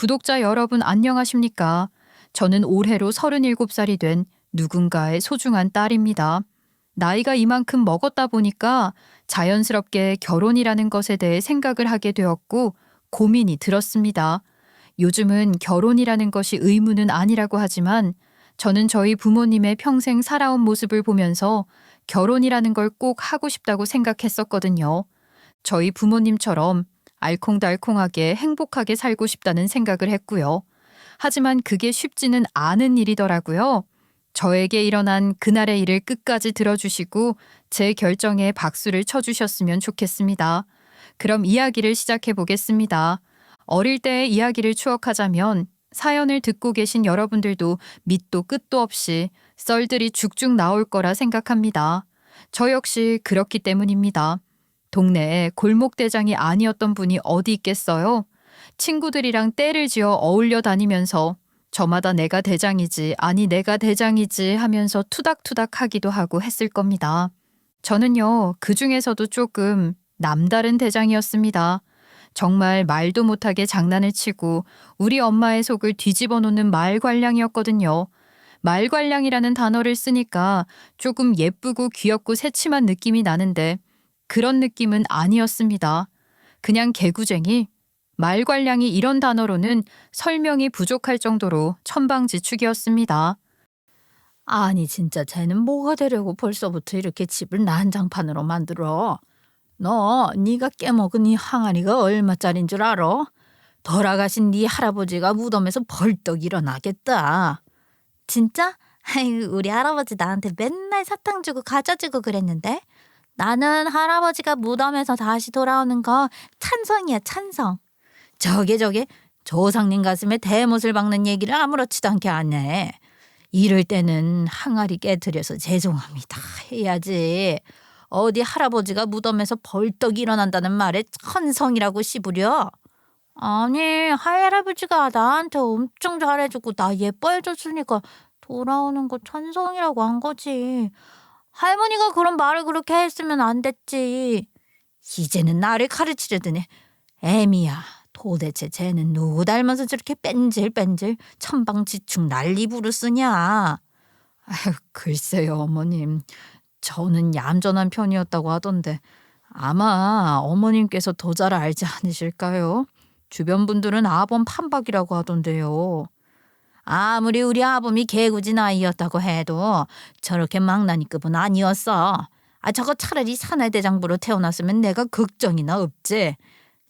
구독자 여러분 안녕하십니까? 저는 올해로 37살이 된 누군가의 소중한 딸입니다. 나이가 이만큼 먹었다 보니까 자연스럽게 결혼이라는 것에 대해 생각을 하게 되었고 고민이 들었습니다. 요즘은 결혼이라는 것이 의무는 아니라고 하지만 저는 저희 부모님의 평생 살아온 모습을 보면서 결혼이라는 걸 꼭 하고 싶다고 생각했었거든요. 저희 부모님처럼 알콩달콩하게 행복하게 살고 싶다는 생각을 했고요. 하지만 그게 쉽지는 않은 일이더라고요. 저에게 일어난 그날의 일을 끝까지 들어주시고 제 결정에 박수를 쳐주셨으면 좋겠습니다. 그럼 이야기를 시작해 보겠습니다. 어릴 때의 이야기를 추억하자면 사연을 듣고 계신 여러분들도 밑도 끝도 없이 썰들이 죽죽 나올 거라 생각합니다. 저 역시 그렇기 때문입니다. 동네에 골목대장이 아니었던 분이 어디 있겠어요? 친구들이랑 떼를 지어 어울려 다니면서 저마다 내가 대장이지, 아니 내가 대장이지 하면서 투닥투닥 하기도 하고 했을 겁니다. 저는요, 그 중에서도 조금 남다른 대장이었습니다. 정말 말도 못하게 장난을 치고 우리 엄마의 속을 뒤집어 놓는 말괄량이었거든요. 말괄량이라는 단어를 쓰니까 조금 예쁘고 귀엽고 새침한 느낌이 나는데 그런 느낌은 아니었습니다. 그냥 개구쟁이, 말괄량이 이런 단어로는 설명이 부족할 정도로 천방지축이었습니다. 아니 진짜 쟤는 뭐가 되려고 벌써부터 이렇게 집을 난장판으로 만들어? 너 네가 깨먹은 이 항아리가 얼마짜린 줄 알아? 돌아가신 네 할아버지가 무덤에서 벌떡 일어나겠다. 진짜? 아유, 우리 할아버지 나한테 맨날 사탕 주고 과자 주고 그랬는데? 나는 할아버지가 무덤에서 다시 돌아오는 거 찬성이야, 찬성. 저게 조상님 가슴에 대못을 박는 얘기를 아무렇지도 않게 하네. 이럴 때는 항아리 깨트려서 죄송합니다 해야지. 어디 할아버지가 무덤에서 벌떡 일어난다는 말에 천성이라고 씹으려? 아니, 할아버지가 나한테 엄청 잘해주고 나 예뻐해줬으니까 돌아오는 거 찬성이라고 한 거지. 할머니가 그런 말을 그렇게 했으면 안 됐지. 이제는 나를 가르치려드네. 애미야, 도대체 쟤는 누구 닮아서 저렇게 뺀질뺀질 천방지축 난리 부르쓰냐? 아유, 글쎄요 어머님. 저는 얌전한 편이었다고 하던데 아마 어머님께서 더 잘 알지 않으실까요? 주변 분들은 아범 판박이라고 하던데요. 아무리 우리 아범이 개구진 아이였다고 해도 저렇게 망나니급은 아니었어. 저거 차라리 사내대장부로 태어났으면 내가 걱정이나 없지.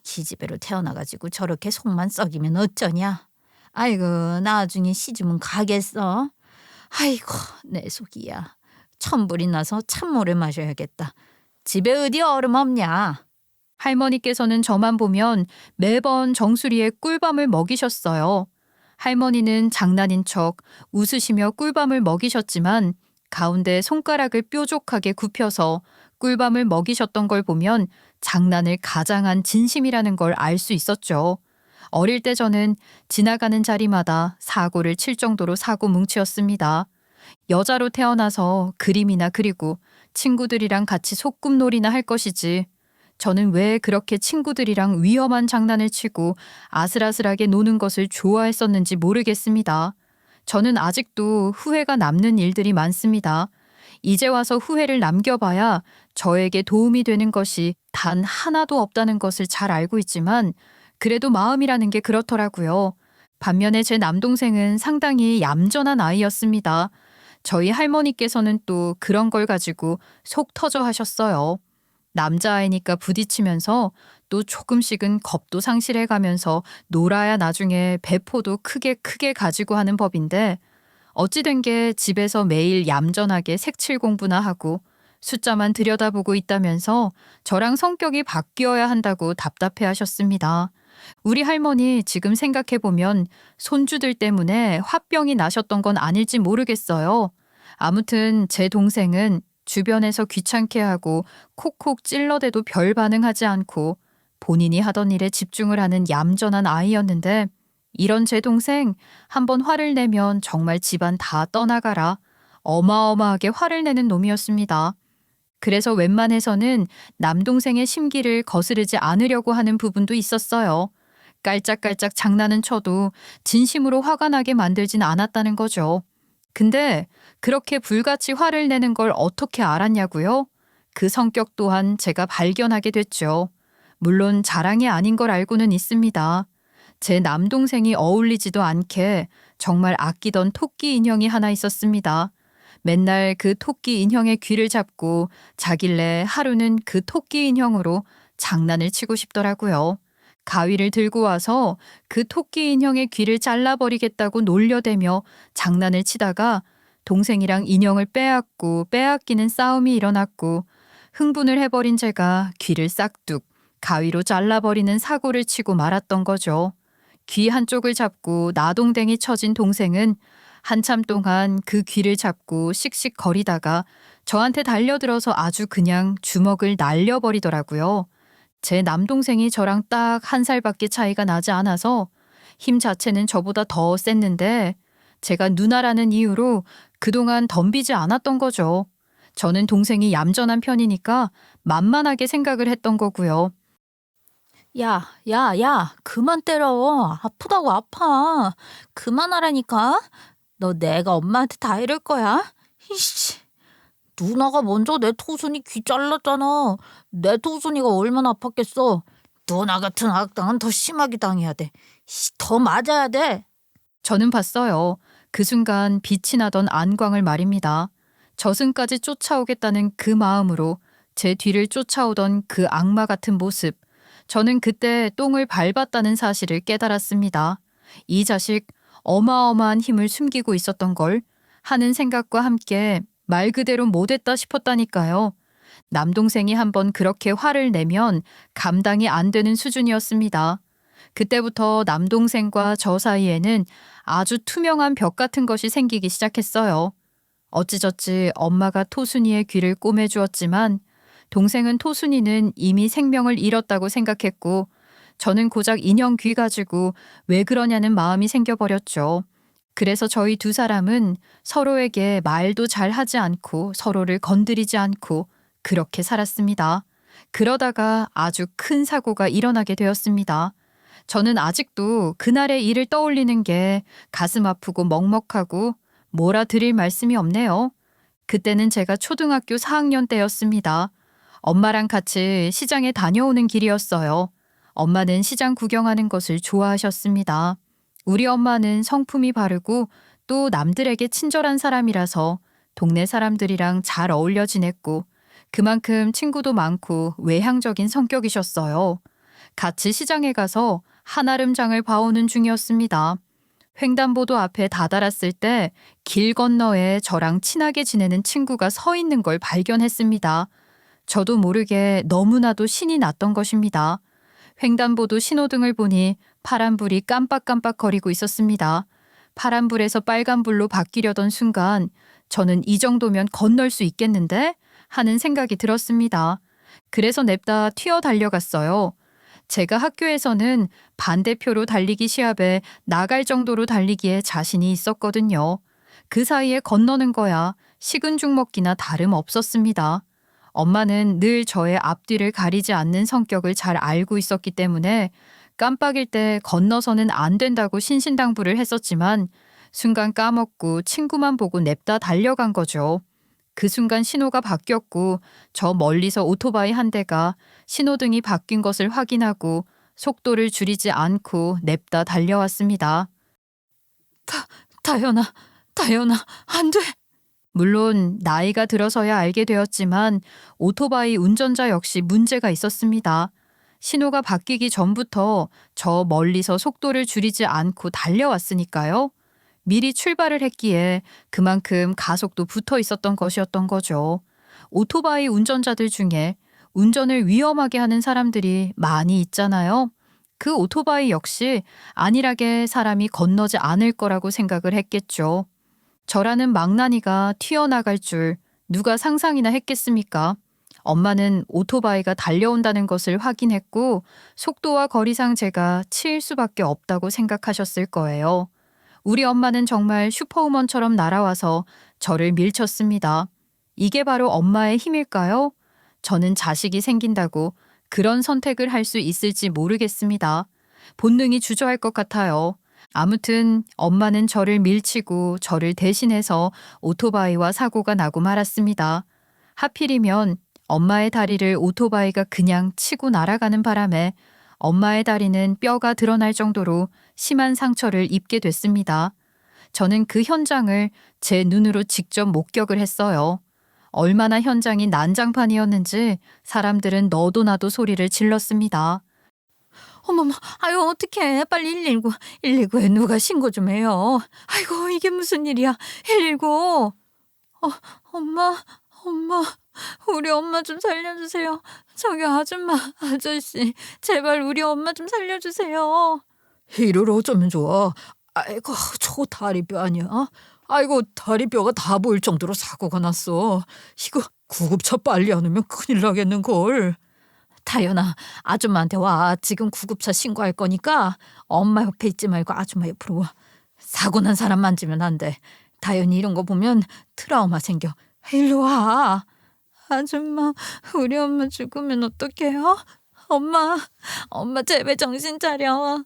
기집애로 태어나가지고 저렇게 속만 썩이면 어쩌냐. 아이고 나중에 시집은 가겠어. 아이고 내 속이야. 천불이 나서 찬물을 마셔야겠다. 집에 어디 얼음 없냐? 할머니께서는 저만 보면 매번 정수리에 꿀밤을 먹이셨어요. 할머니는 장난인 척 웃으시며 꿀밤을 먹이셨지만 가운데 손가락을 뾰족하게 굽혀서 꿀밤을 먹이셨던 걸 보면 장난을 가장한 진심이라는 걸 알 수 있었죠. 어릴 때 저는 지나가는 자리마다 사고를 칠 정도로 사고뭉치였습니다. 여자로 태어나서 그림이나 그리고 친구들이랑 같이 소꿉놀이나 할 것이지. 저는 왜 그렇게 친구들이랑 위험한 장난을 치고 아슬아슬하게 노는 것을 좋아했었는지 모르겠습니다. 저는 아직도 후회가 남는 일들이 많습니다. 이제 와서 후회를 남겨봐야 저에게 도움이 되는 것이 단 하나도 없다는 것을 잘 알고 있지만 그래도 마음이라는 게 그렇더라고요. 반면에 제 남동생은 상당히 얌전한 아이였습니다. 저희 할머니께서는 또 그런 걸 가지고 속 터져 하셨어요. 남자아이니까 부딪히면서 또 조금씩은 겁도 상실해가면서 놀아야 나중에 배포도 크게 가지고 하는 법인데 어찌된 게 집에서 매일 얌전하게 색칠 공부나 하고 숫자만 들여다보고 있다면서 저랑 성격이 바뀌어야 한다고 답답해 하셨습니다. 우리 할머니 지금 생각해보면 손주들 때문에 화병이 나셨던 건 아닐지 모르겠어요. 아무튼 제 동생은 주변에서 귀찮게 하고 콕콕 찔러대도 별 반응하지 않고 본인이 하던 일에 집중을 하는 얌전한 아이였는데 이런 제 동생 한번 화를 내면 정말 집안 다 떠나가라 어마어마하게 화를 내는 놈이었습니다. 그래서 웬만해서는 남동생의 심기를 거스르지 않으려고 하는 부분도 있었어요. 깔짝깔짝 장난은 쳐도 진심으로 화가 나게 만들진 않았다는 거죠. 근데 그렇게 불같이 화를 내는 걸 어떻게 알았냐고요? 그 성격 또한 제가 발견하게 됐죠. 물론 자랑이 아닌 걸 알고는 있습니다. 제 남동생이 어울리지도 않게 정말 아끼던 토끼 인형이 하나 있었습니다. 맨날 그 토끼 인형의 귀를 잡고 자길래 하루는 그 토끼 인형으로 장난을 치고 싶더라고요. 가위를 들고 와서 그 토끼 인형의 귀를 잘라버리겠다고 놀려대며 장난을 치다가 동생이랑 인형을 빼앗고 빼앗기는 싸움이 일어났고 흥분을 해버린 제가 귀를 싹둑 가위로 잘라버리는 사고를 치고 말았던 거죠. 귀 한쪽을 잡고 나동댕이 쳐진 동생은 한참 동안 그 귀를 잡고 씩씩거리다가 저한테 달려들어서 아주 그냥 주먹을 날려버리더라고요. 제 남동생이 저랑 딱 1살밖에 차이가 나지 않아서 힘 자체는 저보다 더 셌는데 제가 누나라는 이유로 그동안 덤비지 않았던 거죠. 저는 동생이 얌전한 편이니까 만만하게 생각을 했던 거고요. 야, 그만 때려. 아프다고 아파. 그만하라니까. 너 내가 엄마한테 다 이럴 거야. 이씨. 누나가 먼저 내 토순이 귀 잘랐잖아. 내 토순이가 얼마나 아팠겠어. 누나 같은 악당은 더 심하게 당해야 돼. 더 맞아야 돼. 저는 봤어요. 그 순간 빛이 나던 안광을 말입니다. 저승까지 쫓아오겠다는 그 마음으로 제 뒤를 쫓아오던 그 악마 같은 모습. 저는 그때 똥을 밟았다는 사실을 깨달았습니다. 이 자식 어마어마한 힘을 숨기고 있었던 걸 하는 생각과 함께 말 그대로 못했다 싶었다니까요. 남동생이 한번 그렇게 화를 내면 감당이 안 되는 수준이었습니다. 그때부터 남동생과 저 사이에는 아주 투명한 벽 같은 것이 생기기 시작했어요. 어찌저찌 엄마가 토순이의 귀를 꼬매주었지만 동생은 토순이는 이미 생명을 잃었다고 생각했고 저는 고작 인형 귀 가지고 왜 그러냐는 마음이 생겨버렸죠. 그래서 저희 두 사람은 서로에게 말도 잘 하지 않고 서로를 건드리지 않고 그렇게 살았습니다. 그러다가 아주 큰 사고가 일어나게 되었습니다. 저는 아직도 그날의 일을 떠올리는 게 가슴 아프고 먹먹하고 뭐라 드릴 말씀이 없네요. 그때는 제가 초등학교 4학년 때였습니다. 엄마랑 같이 시장에 다녀오는 길이었어요. 엄마는 시장 구경하는 것을 좋아하셨습니다. 우리 엄마는 성품이 바르고 또 남들에게 친절한 사람이라서 동네 사람들이랑 잘 어울려 지냈고 그만큼 친구도 많고 외향적인 성격이셨어요. 같이 시장에 가서 한아름장을 봐오는 중이었습니다. 횡단보도 앞에 다다랐을 때 길 건너에 저랑 친하게 지내는 친구가 서 있는 걸 발견했습니다. 저도 모르게 너무나도 신이 났던 것입니다. 횡단보도 신호등을 보니 파란불이 깜빡깜빡거리고 있었습니다. 파란불에서 빨간불로 바뀌려던 순간 저는 이 정도면 건널 수 있겠는데? 하는 생각이 들었습니다. 그래서 냅다 튀어 달려갔어요. 제가 학교에서는 반대표로 달리기 시합에 나갈 정도로 달리기에 자신이 있었거든요. 그 사이에 건너는 거야 식은 죽 먹기나 다름없었습니다. 엄마는 늘 저의 앞뒤를 가리지 않는 성격을 잘 알고 있었기 때문에 깜빡일 때 건너서는 안 된다고 신신당부를 했었지만 순간 까먹고 친구만 보고 냅다 달려간 거죠. 그 순간 신호가 바뀌었고 저 멀리서 오토바이 한 대가 신호등이 바뀐 것을 확인하고 속도를 줄이지 않고 냅다 달려왔습니다. 다현아, 안 돼. 물론 나이가 들어서야 알게 되었지만 오토바이 운전자 역시 문제가 있었습니다. 신호가 바뀌기 전부터 저 멀리서 속도를 줄이지 않고 달려왔으니까요. 미리 출발을 했기에 그만큼 가속도 붙어 있었던 것이었던 거죠. 오토바이 운전자들 중에 운전을 위험하게 하는 사람들이 많이 있잖아요. 그 오토바이 역시 안일하게 사람이 건너지 않을 거라고 생각을 했겠죠. 저라는 망나니가 튀어나갈 줄 누가 상상이나 했겠습니까? 엄마는 오토바이가 달려온다는 것을 확인했고 속도와 거리상 제가 치일 수밖에 없다고 생각하셨을 거예요. 우리 엄마는 정말 슈퍼우먼처럼 날아와서 저를 밀쳤습니다. 이게 바로 엄마의 힘일까요? 저는 자식이 생긴다고 그런 선택을 할 수 있을지 모르겠습니다. 본능이 주저할 것 같아요. 아무튼 엄마는 저를 밀치고 저를 대신해서 오토바이와 사고가 나고 말았습니다. 하필이면 엄마의 다리를 오토바이가 그냥 치고 날아가는 바람에 엄마의 다리는 뼈가 드러날 정도로 심한 상처를 입게 됐습니다. 저는 그 현장을 제 눈으로 직접 목격을 했어요. 얼마나 현장이 난장판이었는지 사람들은 너도 나도 소리를 질렀습니다. 어머머, 아유 어떡해. 빨리 119, 119에 누가 신고 좀 해요. 아이고 이게 무슨 일이야. 119. 엄마, 우리 엄마 좀 살려주세요. 저기 아줌마, 아저씨, 제발 우리 엄마 좀 살려주세요. 이를 어쩌면 좋아. 아이고 저 다리뼈 아니야? 아이고 다리뼈가 다 보일 정도로 사고가 났어. 이거 구급차 빨리 안 오면 큰일 나겠는걸. 다연아, 아줌마한테 와. 지금 구급차 신고할 거니까 엄마 옆에 있지 말고 아줌마 옆으로 와. 사고 난 사람 만지면 안 돼. 다연이 이런 거 보면 트라우마 생겨. 일로 와. 아줌마, 우리 엄마 죽으면 어떡해요? 엄마 제발 정신 차려.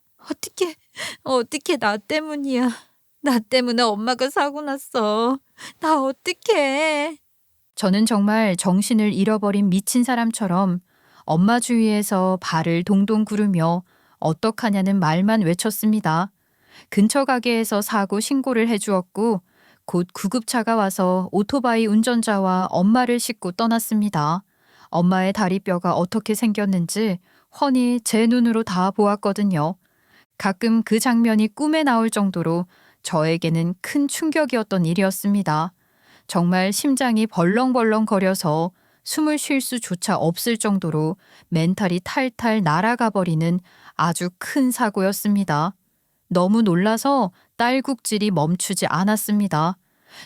어떻게 나 때문이야. 나 때문에 엄마가 사고 났어. 나 어떡해. 저는 정말 정신을 잃어버린 미친 사람처럼 엄마 주위에서 발을 동동 구르며 어떡하냐는 말만 외쳤습니다. 근처 가게에서 사고 신고를 해주었고 곧 구급차가 와서 오토바이 운전자와 엄마를 싣고 떠났습니다. 엄마의 다리뼈가 어떻게 생겼는지 훤히 제 눈으로 다 보았거든요. 가끔 그 장면이 꿈에 나올 정도로 저에게는 큰 충격이었던 일이었습니다. 정말 심장이 벌렁벌렁 거려서 숨을 쉴 수조차 없을 정도로 멘탈이 탈탈 날아가 버리는 아주 큰 사고였습니다. 너무 놀라서 딸꾹질이 멈추지 않았습니다.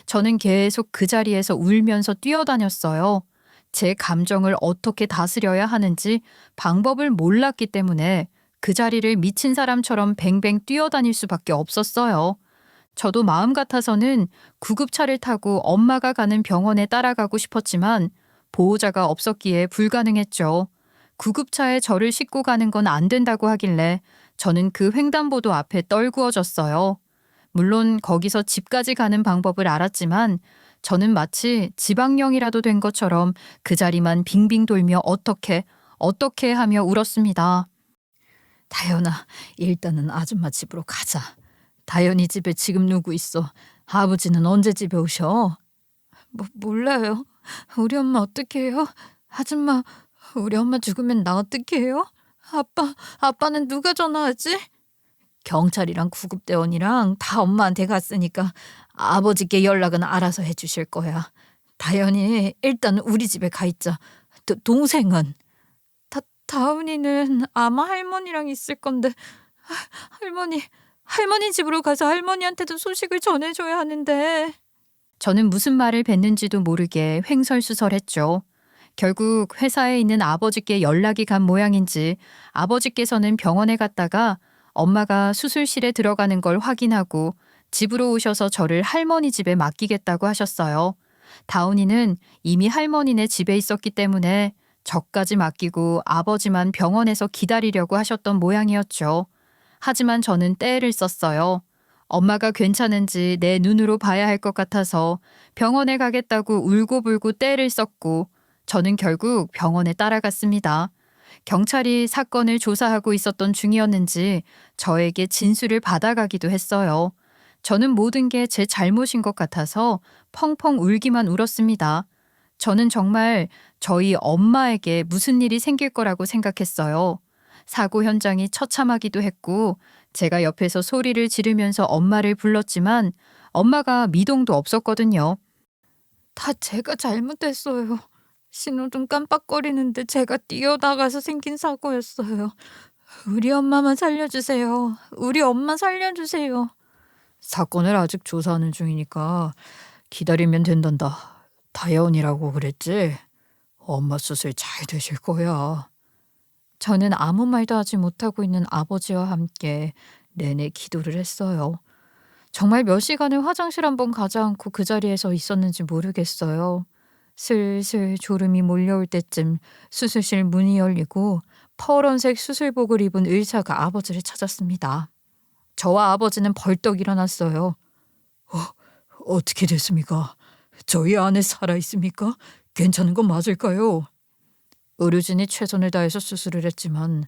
저는 계속 그 자리에서 울면서 뛰어다녔어요. 제 감정을 어떻게 다스려야 하는지 방법을 몰랐기 때문에 그 자리를 미친 사람처럼 뱅뱅 뛰어다닐 수밖에 없었어요. 저도 마음 같아서는 구급차를 타고 엄마가 가는 병원에 따라가고 싶었지만 보호자가 없었기에 불가능했죠. 구급차에 저를 싣고 가는 건 안 된다고 하길래 저는 그 횡단보도 앞에 떨구어졌어요. 물론 거기서 집까지 가는 방법을 알았지만 저는 마치 지방령이라도 된 것처럼 그 자리만 빙빙 돌며 어떻게 하며 울었습니다. 다연아, 일단은 아줌마 집으로 가자. 다연이 집에 지금 누구 있어? 아버지는 언제 집에 오셔? 몰라요. 우리 엄마 어떻게 해요? 아줌마, 우리 엄마 죽으면 나 어떻게 해요? 아빠는 누가 전화하지? 경찰이랑 구급대원이랑 다 엄마한테 갔으니까 아버지께 연락은 알아서 해주실 거야. 다연이 일단 우리 집에 가 있자. 동생은? 다은이는 아마 할머니랑 있을 건데 할머니 집으로 가서 할머니한테도 소식을 전해줘야 하는데. 저는 무슨 말을 뱉는지도 모르게 횡설수설했죠. 결국 회사에 있는 아버지께 연락이 간 모양인지 아버지께서는 병원에 갔다가 엄마가 수술실에 들어가는 걸 확인하고 집으로 오셔서 저를 할머니 집에 맡기겠다고 하셨어요. 다운이는 이미 할머니네 집에 있었기 때문에 저까지 맡기고 아버지만 병원에서 기다리려고 하셨던 모양이었죠. 하지만 저는 떼를 썼어요. 엄마가 괜찮은지 내 눈으로 봐야 할 것 같아서 병원에 가겠다고 울고불고 떼를 썼고 저는 결국 병원에 따라갔습니다. 경찰이 사건을 조사하고 있었던 중이었는지 저에게 진술을 받아가기도 했어요. 저는 모든 게 제 잘못인 것 같아서 펑펑 울기만 울었습니다. 저는 정말 저희 엄마에게 무슨 일이 생길 거라고 생각했어요. 사고 현장이 처참하기도 했고 제가 옆에서 소리를 지르면서 엄마를 불렀지만 엄마가 미동도 없었거든요. 다 제가 잘못했어요. 신호등 깜빡거리는데 제가 뛰어나가서 생긴 사고였어요. 우리 엄마만 살려주세요. 우리 엄마 살려주세요. 사건을 아직 조사하는 중이니까 기다리면 된단다. 다연이라고 그랬지? 엄마 수술 잘 되실 거야. 저는 아무 말도 하지 못하고 있는 아버지와 함께 내내 기도를 했어요. 정말 몇 시간을 화장실 한번 가지 않고 그 자리에서 있었는지 모르겠어요. 슬슬 졸음이 몰려올 때쯤 수술실 문이 열리고 퍼런색 수술복을 입은 의사가 아버지를 찾았습니다. 저와 아버지는 벌떡 일어났어요. 어떻게 됐습니까? 저희 아내 살아있습니까? 괜찮은 건 맞을까요? 의료진이 최선을 다해서 수술을 했지만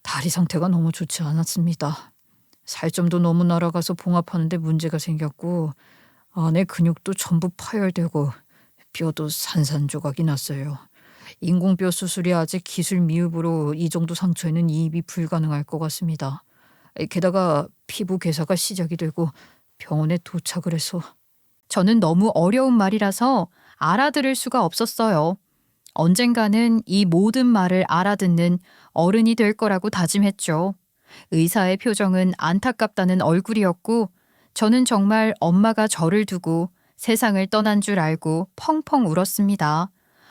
다리 상태가 너무 좋지 않았습니다. 살점도 너무 날아가서 봉합하는데 문제가 생겼고 안에 근육도 전부 파열되고 뼈도 산산조각이 났어요. 인공뼈 수술이 아직 기술 미흡으로 이 정도 상처에는 이입이 불가능할 것 같습니다. 게다가 피부 괴사가 시작이 되고 병원에 도착을 해서 저는 너무 어려운 말이라서 알아들을 수가 없었어요. 언젠가는 이 모든 말을 알아듣는 어른이 될 거라고 다짐했죠. 의사의 표정은 안타깝다는 얼굴이었고 저는 정말 엄마가 저를 두고 세상을 떠난 줄 알고 펑펑 울었습니다.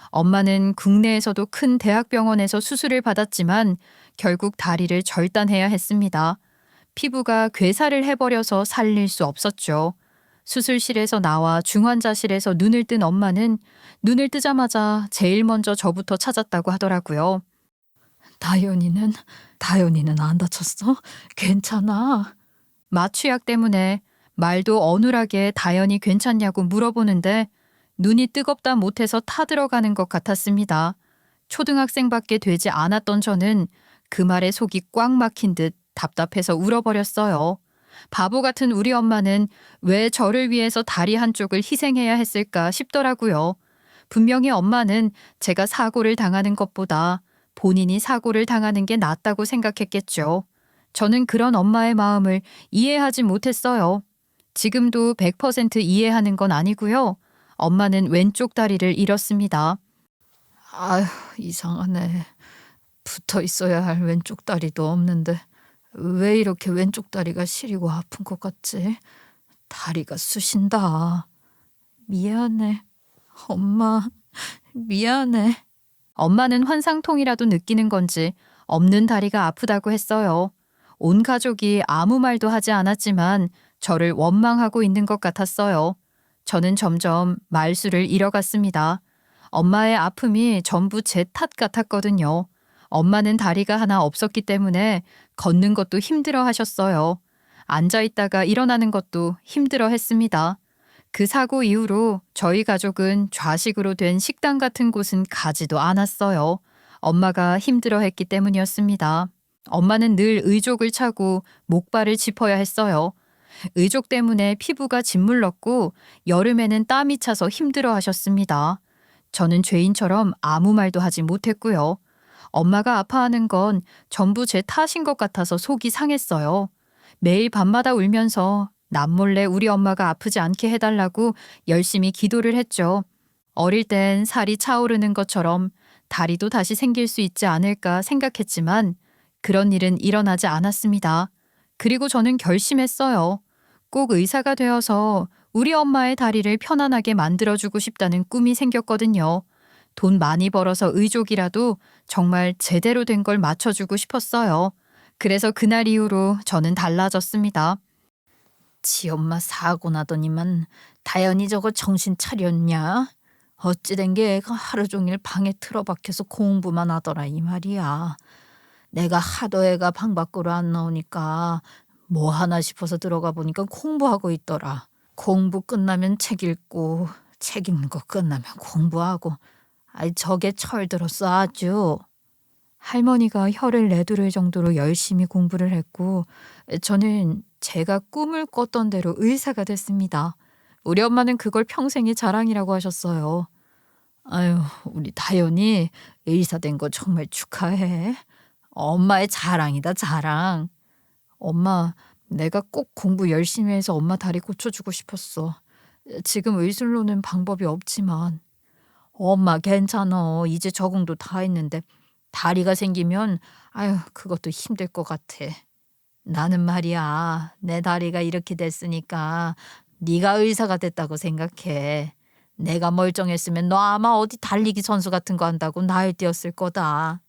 엄마는 국내에서도 큰 대학병원에서 수술을 받았지만 결국 다리를 절단해야 했습니다. 피부가 괴사를 해버려서 살릴 수 없었죠. 수술실에서 나와 중환자실에서 눈을 뜬 엄마는 눈을 뜨자마자 제일 먼저 저부터 찾았다고 하더라고요. 다현이는 안 다쳤어? 괜찮아? 마취약 때문에 말도 어눌하게 다현이 괜찮냐고 물어보는데 눈이 뜨겁다 못해서 타들어가는 것 같았습니다. 초등학생밖에 되지 않았던 저는 그 말에 속이 꽉 막힌 듯 답답해서 울어버렸어요. 바보 같은 우리 엄마는 왜 저를 위해서 다리 한쪽을 희생해야 했을까 싶더라고요. 분명히 엄마는 제가 사고를 당하는 것보다 본인이 사고를 당하는 게 낫다고 생각했겠죠. 저는 그런 엄마의 마음을 이해하지 못했어요. 지금도 100% 이해하는 건 아니고요. 엄마는 왼쪽 다리를 잃었습니다. 아휴, 이상하네. 붙어 있어야 할 왼쪽 다리도 없는데 왜 이렇게 왼쪽 다리가 시리고 아픈 것 같지? 다리가 쑤신다. 미안해. 엄마, 미안해. 엄마는 환상통이라도 느끼는 건지 없는 다리가 아프다고 했어요. 온 가족이 아무 말도 하지 않았지만 저를 원망하고 있는 것 같았어요. 저는 점점 말수를 잃어갔습니다. 엄마의 아픔이 전부 제 탓 같았거든요. 엄마는 다리가 하나 없었기 때문에 걷는 것도 힘들어 하셨어요. 앉아 있다가 일어나는 것도 힘들어 했습니다. 그 사고 이후로 저희 가족은 좌식으로 된 식당 같은 곳은 가지도 않았어요. 엄마가 힘들어 했기 때문이었습니다. 엄마는 늘 의족을 차고 목발을 짚어야 했어요. 의족 때문에 피부가 짓물렀고 여름에는 땀이 차서 힘들어 하셨습니다. 저는 죄인처럼 아무 말도 하지 못했고요. 엄마가 아파하는 건 전부 제 탓인 것 같아서 속이 상했어요. 매일 밤마다 울면서 남몰래 우리 엄마가 아프지 않게 해달라고 열심히 기도를 했죠. 어릴 땐 살이 차오르는 것처럼 다리도 다시 생길 수 있지 않을까 생각했지만 그런 일은 일어나지 않았습니다. 그리고 저는 결심했어요. 꼭 의사가 되어서 우리 엄마의 다리를 편안하게 만들어주고 싶다는 꿈이 생겼거든요. 돈 많이 벌어서 의족이라도 정말 제대로 된 걸 맞춰주고 싶었어요. 그래서 그날 이후로 저는 달라졌습니다. 지 엄마 사고 나더니만 다현이 저거 정신 차렸냐? 어찌 된 게 애가 하루 종일 방에 틀어박혀서 공부만 하더라 이 말이야. 내가 하도 애가 방 밖으로 안 나오니까 뭐 하나 싶어서 들어가 보니까 공부하고 있더라. 공부 끝나면 책 읽고 책 읽는 거 끝나면 공부하고 아이 저게 철들었어 아주. 할머니가 혀를 내두를 정도로 열심히 공부를 했고 저는 제가 꿈을 꿨던 대로 의사가 됐습니다. 우리 엄마는 그걸 평생의 자랑이라고 하셨어요. 아유, 우리 다현이 의사 된 거 정말 축하해. 엄마의 자랑이다 자랑. 엄마, 내가 꼭 공부 열심히 해서 엄마 다리 고쳐주고 싶었어. 지금 의술로는 방법이 없지만. 엄마 괜찮아. 이제 적응도 다 했는데 다리가 생기면 아유 그것도 힘들 것 같아. 나는 말이야 내 다리가 이렇게 됐으니까 네가 의사가 됐다고 생각해. 내가 멀쩡했으면 너 아마 어디 달리기 선수 같은 거 한다고 나을 뛰었을 거다.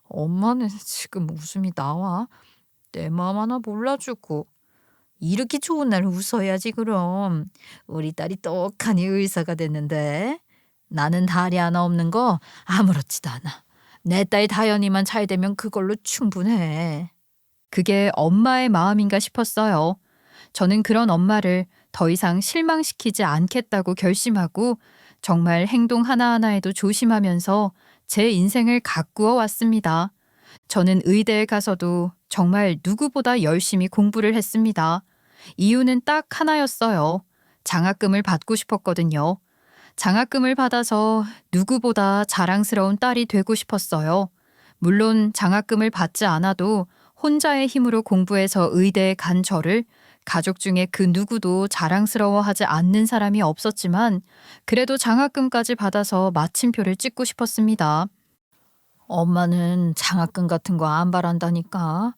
엄마는 지금 웃음이 나와? 내 마음 하나 몰라주고. 이렇게 좋은 날 웃어야지 그럼. 우리 딸이 똑하니 의사가 됐는데 나는 다리 하나 없는 거 아무렇지도 않아. 내 딸 다현이만 잘 되면 그걸로 충분해. 그게 엄마의 마음인가 싶었어요. 저는 그런 엄마를 더 이상 실망시키지 않겠다고 결심하고 정말 행동 하나하나에도 조심하면서 제 인생을 가꾸어 왔습니다. 저는 의대에 가서도 정말 누구보다 열심히 공부를 했습니다. 이유는 딱 하나였어요. 장학금을 받고 싶었거든요. 장학금을 받아서 누구보다 자랑스러운 딸이 되고 싶었어요. 물론 장학금을 받지 않아도 혼자의 힘으로 공부해서 의대에 간 저를 가족 중에 그 누구도 자랑스러워하지 않는 사람이 없었지만 그래도 장학금까지 받아서 마침표를 찍고 싶었습니다. 엄마는 장학금 같은 거 안 바란다니까.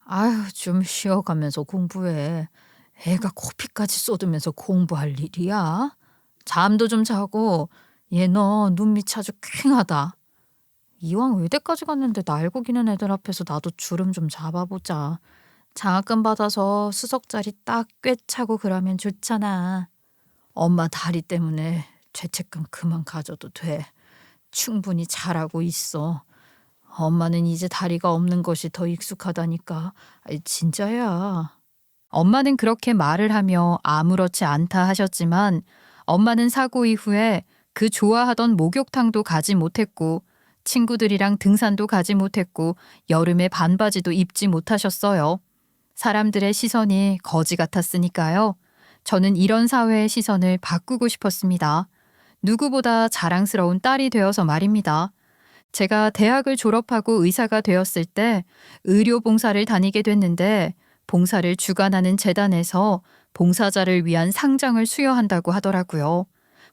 아유, 좀 쉬어가면서 공부해. 애가 코피까지 쏟으면서 공부할 일이야. 잠도 좀 자고. 얘 너 눈밑이 아주 퀭하다. 이왕 의대까지 갔는데 날고 기는 애들 앞에서 나도 주름 좀 잡아보자. 장학금 받아서 수석 자리 딱 꿰차고 그러면 좋잖아. 엄마 다리 때문에 죄책감 그만 가져도 돼. 충분히 잘하고 있어. 엄마는 이제 다리가 없는 것이 더 익숙하다니까. 아이, 진짜야. 엄마는 그렇게 말을 하며 아무렇지 않다 하셨지만 엄마는 사고 이후에 그 좋아하던 목욕탕도 가지 못했고 친구들이랑 등산도 가지 못했고 여름에 반바지도 입지 못하셨어요. 사람들의 시선이 거지 같았으니까요. 저는 이런 사회의 시선을 바꾸고 싶었습니다. 누구보다 자랑스러운 딸이 되어서 말입니다. 제가 대학을 졸업하고 의사가 되었을 때 의료 봉사를 다니게 됐는데 봉사를 주관하는 재단에서 봉사자를 위한 상장을 수여한다고 하더라고요.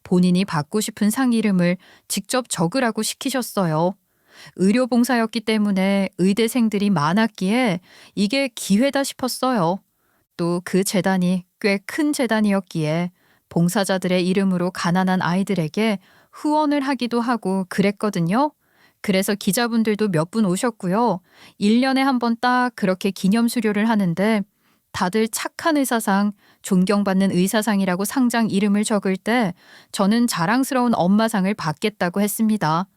본인이 받고 싶은 상 이름을 직접 적으라고 시키셨어요. 의료 봉사였기 때문에 의대생들이 많았기에 이게 기회다 싶었어요. 또 그 재단이 꽤 큰 재단이었기에 봉사자들의 이름으로 가난한 아이들에게 후원을 하기도 하고 그랬거든요. 그래서 기자분들도 몇 분 오셨고요. 1년에 한 번 딱 그렇게 기념 수료를 하는데 다들 착한 의사상, 존경받는 의사상이라고 상장 이름을 적을 때 저는 자랑스러운 엄마상을 받겠다고 했습니다.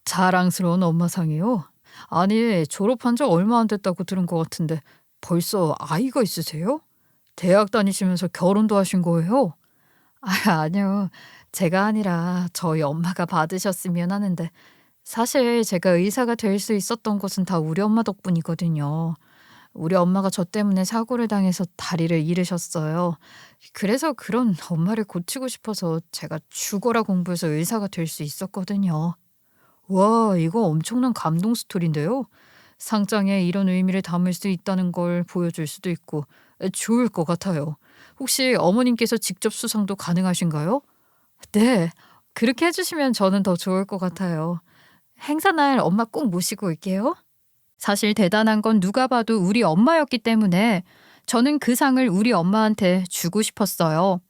자랑스러운 엄마상이요? 아니, 졸업한 지 얼마 안 됐다고 들은 것 같은데 벌써 아이가 있으세요? 대학 다니시면서 결혼도 하신 거예요? 아니요. 제가 아니라 저희 엄마가 받으셨으면 하는데 사실 제가 의사가 될 수 있었던 것은 다 우리 엄마 덕분이거든요. 우리 엄마가 저 때문에 사고를 당해서 다리를 잃으셨어요. 그래서 그런 엄마를 고치고 싶어서 제가 죽어라 공부해서 의사가 될 수 있었거든요. 와, 이거 엄청난 감동 스토리인데요. 상장에 이런 의미를 담을 수 있다는 걸 보여줄 수도 있고 좋을 것 같아요. 혹시 어머님께서 직접 수상도 가능하신가요? 네, 그렇게 해주시면 저는 더 좋을 것 같아요. 행사날 엄마 꼭 모시고 올게요. 사실 대단한 건 누가 봐도 우리 엄마였기 때문에 저는 그 상을 우리 엄마한테 주고 싶었어요.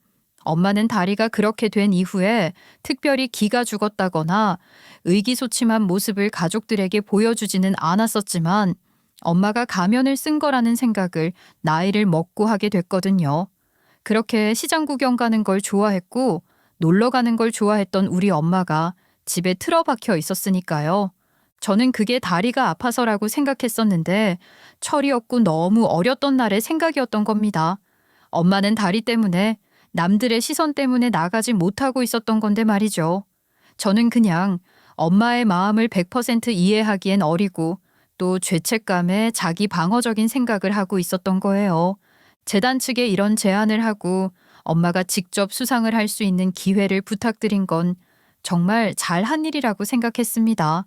엄마는 다리가 그렇게 된 이후에 특별히 기가 죽었다거나 의기소침한 모습을 가족들에게 보여주지는 않았었지만 엄마가 가면을 쓴 거라는 생각을 나이를 먹고 하게 됐거든요. 그렇게 시장 구경 가는 걸 좋아했고 놀러 가는 걸 좋아했던 우리 엄마가 집에 틀어박혀 있었으니까요. 저는 그게 다리가 아파서라고 생각했었는데 철이 없고 너무 어렸던 날의 생각이었던 겁니다. 엄마는 다리 때문에 남들의 시선 때문에 나가지 못하고 있었던 건데 말이죠. 저는 그냥 엄마의 마음을 100% 이해하기엔 어리고 또 죄책감에 자기 방어적인 생각을 하고 있었던 거예요. 재단 측에 이런 제안을 하고 엄마가 직접 수상을 할 수 있는 기회를 부탁드린 건 정말 잘한 일이라고 생각했습니다.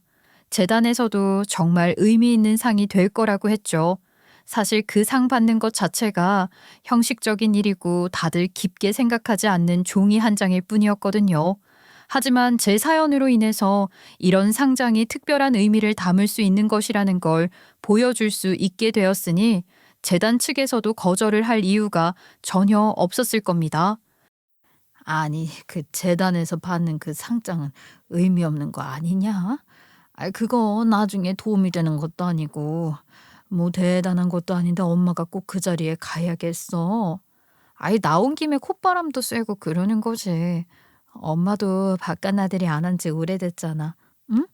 재단에서도 정말 의미 있는 상이 될 거라고 했죠. 사실 그 상 받는 것 자체가 형식적인 일이고 다들 깊게 생각하지 않는 종이 한 장일 뿐이었거든요. 하지만 제 사연으로 인해서 이런 상장이 특별한 의미를 담을 수 있는 것이라는 걸 보여줄 수 있게 되었으니 재단 측에서도 거절을 할 이유가 전혀 없었을 겁니다. 아니, 그 재단에서 받는 그 상장은 의미 없는 거 아니냐? 그거 나중에 도움이 되는 것도 아니고 뭐 대단한 것도 아닌데 엄마가 꼭 그 자리에 가야겠어. 나온 김에 콧바람도 쐬고 그러는 거지. 엄마도 바깥 나들이 안 한 지 오래됐잖아. 응?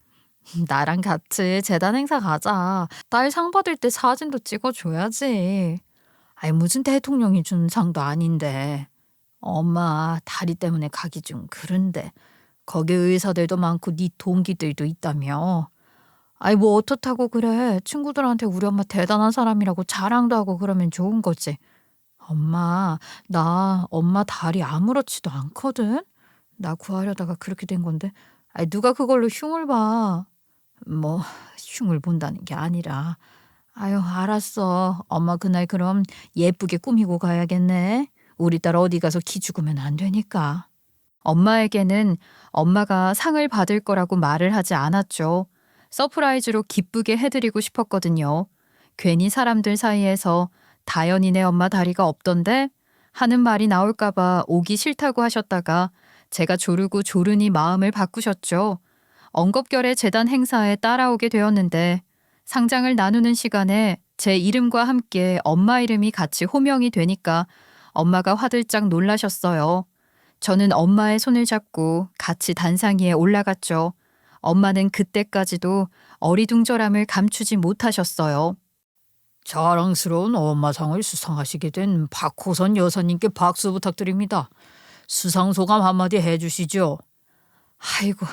나랑 같이 재단 행사 가자. 딸 상 받을 때 사진도 찍어줘야지. 아이 무슨 대통령이 준 상도 아닌데. 엄마 다리 때문에 가기 좀 그런데 거기 의사들도 많고 네 동기들도 있다며. 아이 뭐 어떻다고 그래. 친구들한테 우리 엄마 대단한 사람이라고 자랑도 하고 그러면 좋은 거지. 엄마 나 엄마 다리 아무렇지도 않거든. 나 구하려다가 그렇게 된 건데. 아이 누가 그걸로 흉을 봐. 뭐 흉을 본다는 게 아니라. 아유 알았어. 엄마 그날 그럼 예쁘게 꾸미고 가야겠네. 우리 딸 어디 가서 기 죽으면 안 되니까. 엄마에게는 엄마가 상을 받을 거라고 말을 하지 않았죠. 서프라이즈로 기쁘게 해드리고 싶었거든요. 괜히 사람들 사이에서 다연이네 엄마 다리가 없던데 하는 말이 나올까봐 오기 싫다고 하셨다가 제가 조르고 조르니 마음을 바꾸셨죠. 엉겁결에 재단 행사에 따라오게 되었는데 상장을 나누는 시간에 제 이름과 함께 엄마 이름이 같이 호명이 되니까 엄마가 화들짝 놀라셨어요. 저는 엄마의 손을 잡고 같이 단상위에 올라갔죠. 엄마는 그때까지도 어리둥절함을 감추지 못하셨어요. 자랑스러운 엄마상을 수상하시게 된 박호선 여사님께 박수 부탁드립니다. 수상 소감 한마디 해주시죠. 아이고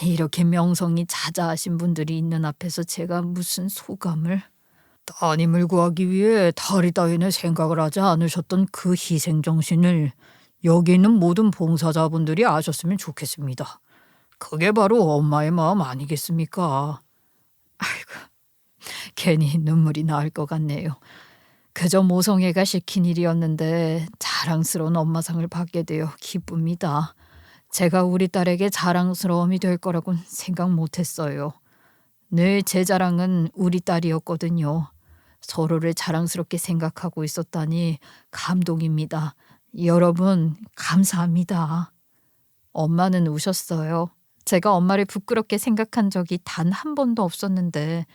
이렇게 명성이 자자하신 분들이 있는 앞에서 제가 무슨 소감을. 따님을 구하기 위해 다리 따위는 생각을 하지 않으셨던 그 희생정신을 여기 있는 모든 봉사자분들이 아셨으면 좋겠습니다. 그게 바로 엄마의 마음 아니겠습니까? 아이고 괜히 눈물이 나올 것 같네요. 그저 모성애가 시킨 일이었는데 자랑스러운 엄마상을 받게 되어 기쁩니다. 제가 우리 딸에게 자랑스러움이 될 거라고는 생각 못했어요. 늘 제 자랑은 우리 딸이었거든요. 서로를 자랑스럽게 생각하고 있었다니 감동입니다. 여러분 감사합니다. 엄마는 우셨어요. 제가 엄마를 부끄럽게 생각한 적이 단 한 번도 없었는데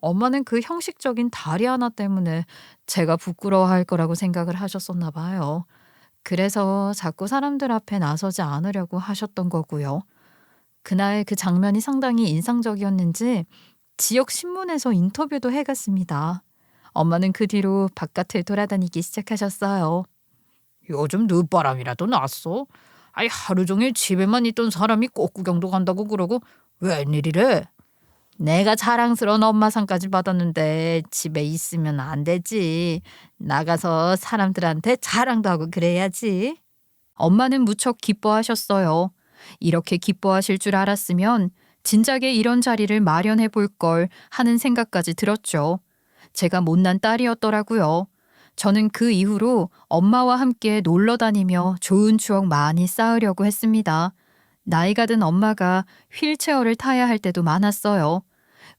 엄마는 그 형식적인 다리 하나 때문에 제가 부끄러워할 거라고 생각을 하셨었나 봐요. 그래서 자꾸 사람들 앞에 나서지 않으려고 하셨던 거고요. 그날 그 장면이 상당히 인상적이었는지 지역 신문에서 인터뷰도 해갔습니다. 엄마는 그 뒤로 바깥을 돌아다니기 시작하셨어요. 요즘 늦바람이라도 났어? 아이 하루 종일 집에만 있던 사람이 꽃구경도 간다고 그러고 웬일이래? 내가 자랑스러운 엄마상까지 받았는데 집에 있으면 안 되지. 나가서 사람들한테 자랑도 하고 그래야지. 엄마는 무척 기뻐하셨어요. 이렇게 기뻐하실 줄 알았으면 진작에 이런 자리를 마련해 볼 걸 하는 생각까지 들었죠. 제가 못난 딸이었더라고요. 저는 그 이후로 엄마와 함께 놀러 다니며 좋은 추억 많이 쌓으려고 했습니다. 나이가 든 엄마가 휠체어를 타야 할 때도 많았어요.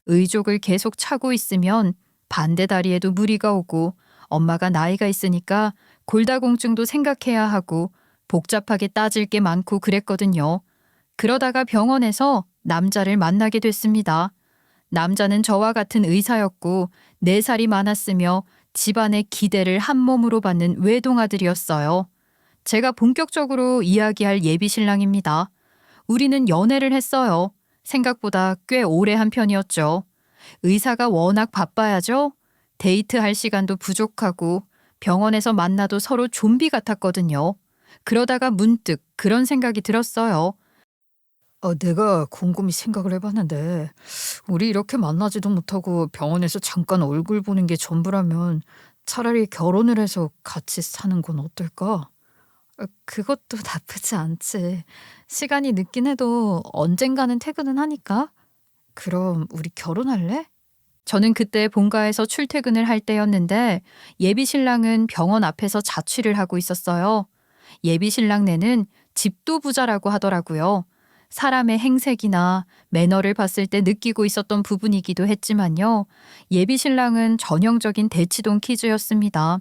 의족을 계속 차고 있으면 반대 다리에도 무리가 오고 엄마가 나이가 있으니까 골다공증도 생각해야 하고 복잡하게 따질 게 많고 그랬거든요. 그러다가 병원에서 남자를 만나게 됐습니다. 남자는 저와 같은 의사였고 4살이 많았으며 집안의 기대를 한 몸으로 받는 외동아들이었어요. 제가 본격적으로 이야기할 예비 신랑입니다. 우리는 연애를 했어요. 생각보다 꽤 오래 한 편이었죠. 의사가 워낙 바빠야죠. 데이트할 시간도 부족하고 병원에서 만나도 서로 좀비 같았거든요. 그러다가 문득 그런 생각이 들었어요. 내가 곰곰이 생각을 해봤는데 우리 이렇게 만나지도 못하고 병원에서 잠깐 얼굴 보는 게 전부라면 차라리 결혼을 해서 같이 사는 건 어떨까? 그것도 나쁘지 않지. 시간이 늦긴 해도 언젠가는 퇴근은 하니까. 그럼 우리 결혼할래? 저는 그때 본가에서 출퇴근을 할 때였는데 예비 신랑은 병원 앞에서 자취를 하고 있었어요. 예비 신랑네는 집도 부자라고 하더라고요. 사람의 행색이나 매너를 봤을 때 느끼고 있었던 부분이기도 했지만요. 예비 신랑은 전형적인 대치동 키즈였습니다.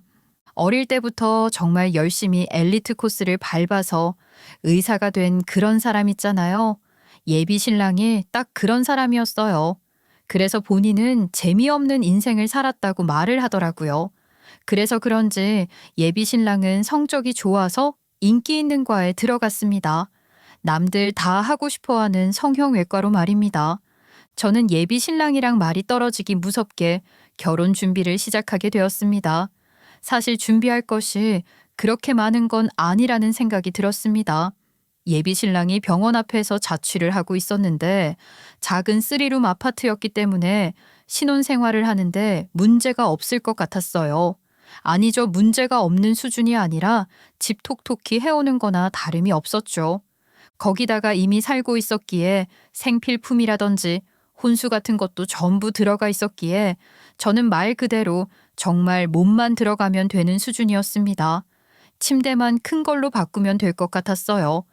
어릴 때부터 정말 열심히 엘리트 코스를 밟아서 의사가 된 그런 사람 있잖아요. 예비 신랑이 딱 그런 사람이었어요. 그래서 본인은 재미없는 인생을 살았다고 말을 하더라고요. 그래서 그런지 예비 신랑은 성적이 좋아서 인기 있는 과에 들어갔습니다. 남들 다 하고 싶어하는 성형외과로 말입니다. 저는 예비 신랑이랑 말이 떨어지기 무섭게 결혼 준비를 시작하게 되었습니다. 사실 준비할 것이 그렇게 많은 건 아니라는 생각이 들었습니다. 예비 신랑이 병원 앞에서 자취를 하고 있었는데 작은 3룸 아파트였기 때문에 신혼생활을 하는데 문제가 없을 것 같았어요. 아니죠. 문제가 없는 수준이 아니라 집 톡톡히 해오는 거나 다름이 없었죠. 거기다가 이미 살고 있었기에 생필품이라든지 혼수 같은 것도 전부 들어가 있었기에 저는 말 그대로 정말 몸만 들어가면 되는 수준이었습니다. 침대만 큰 걸로 바꾸면 될 것 같았어요.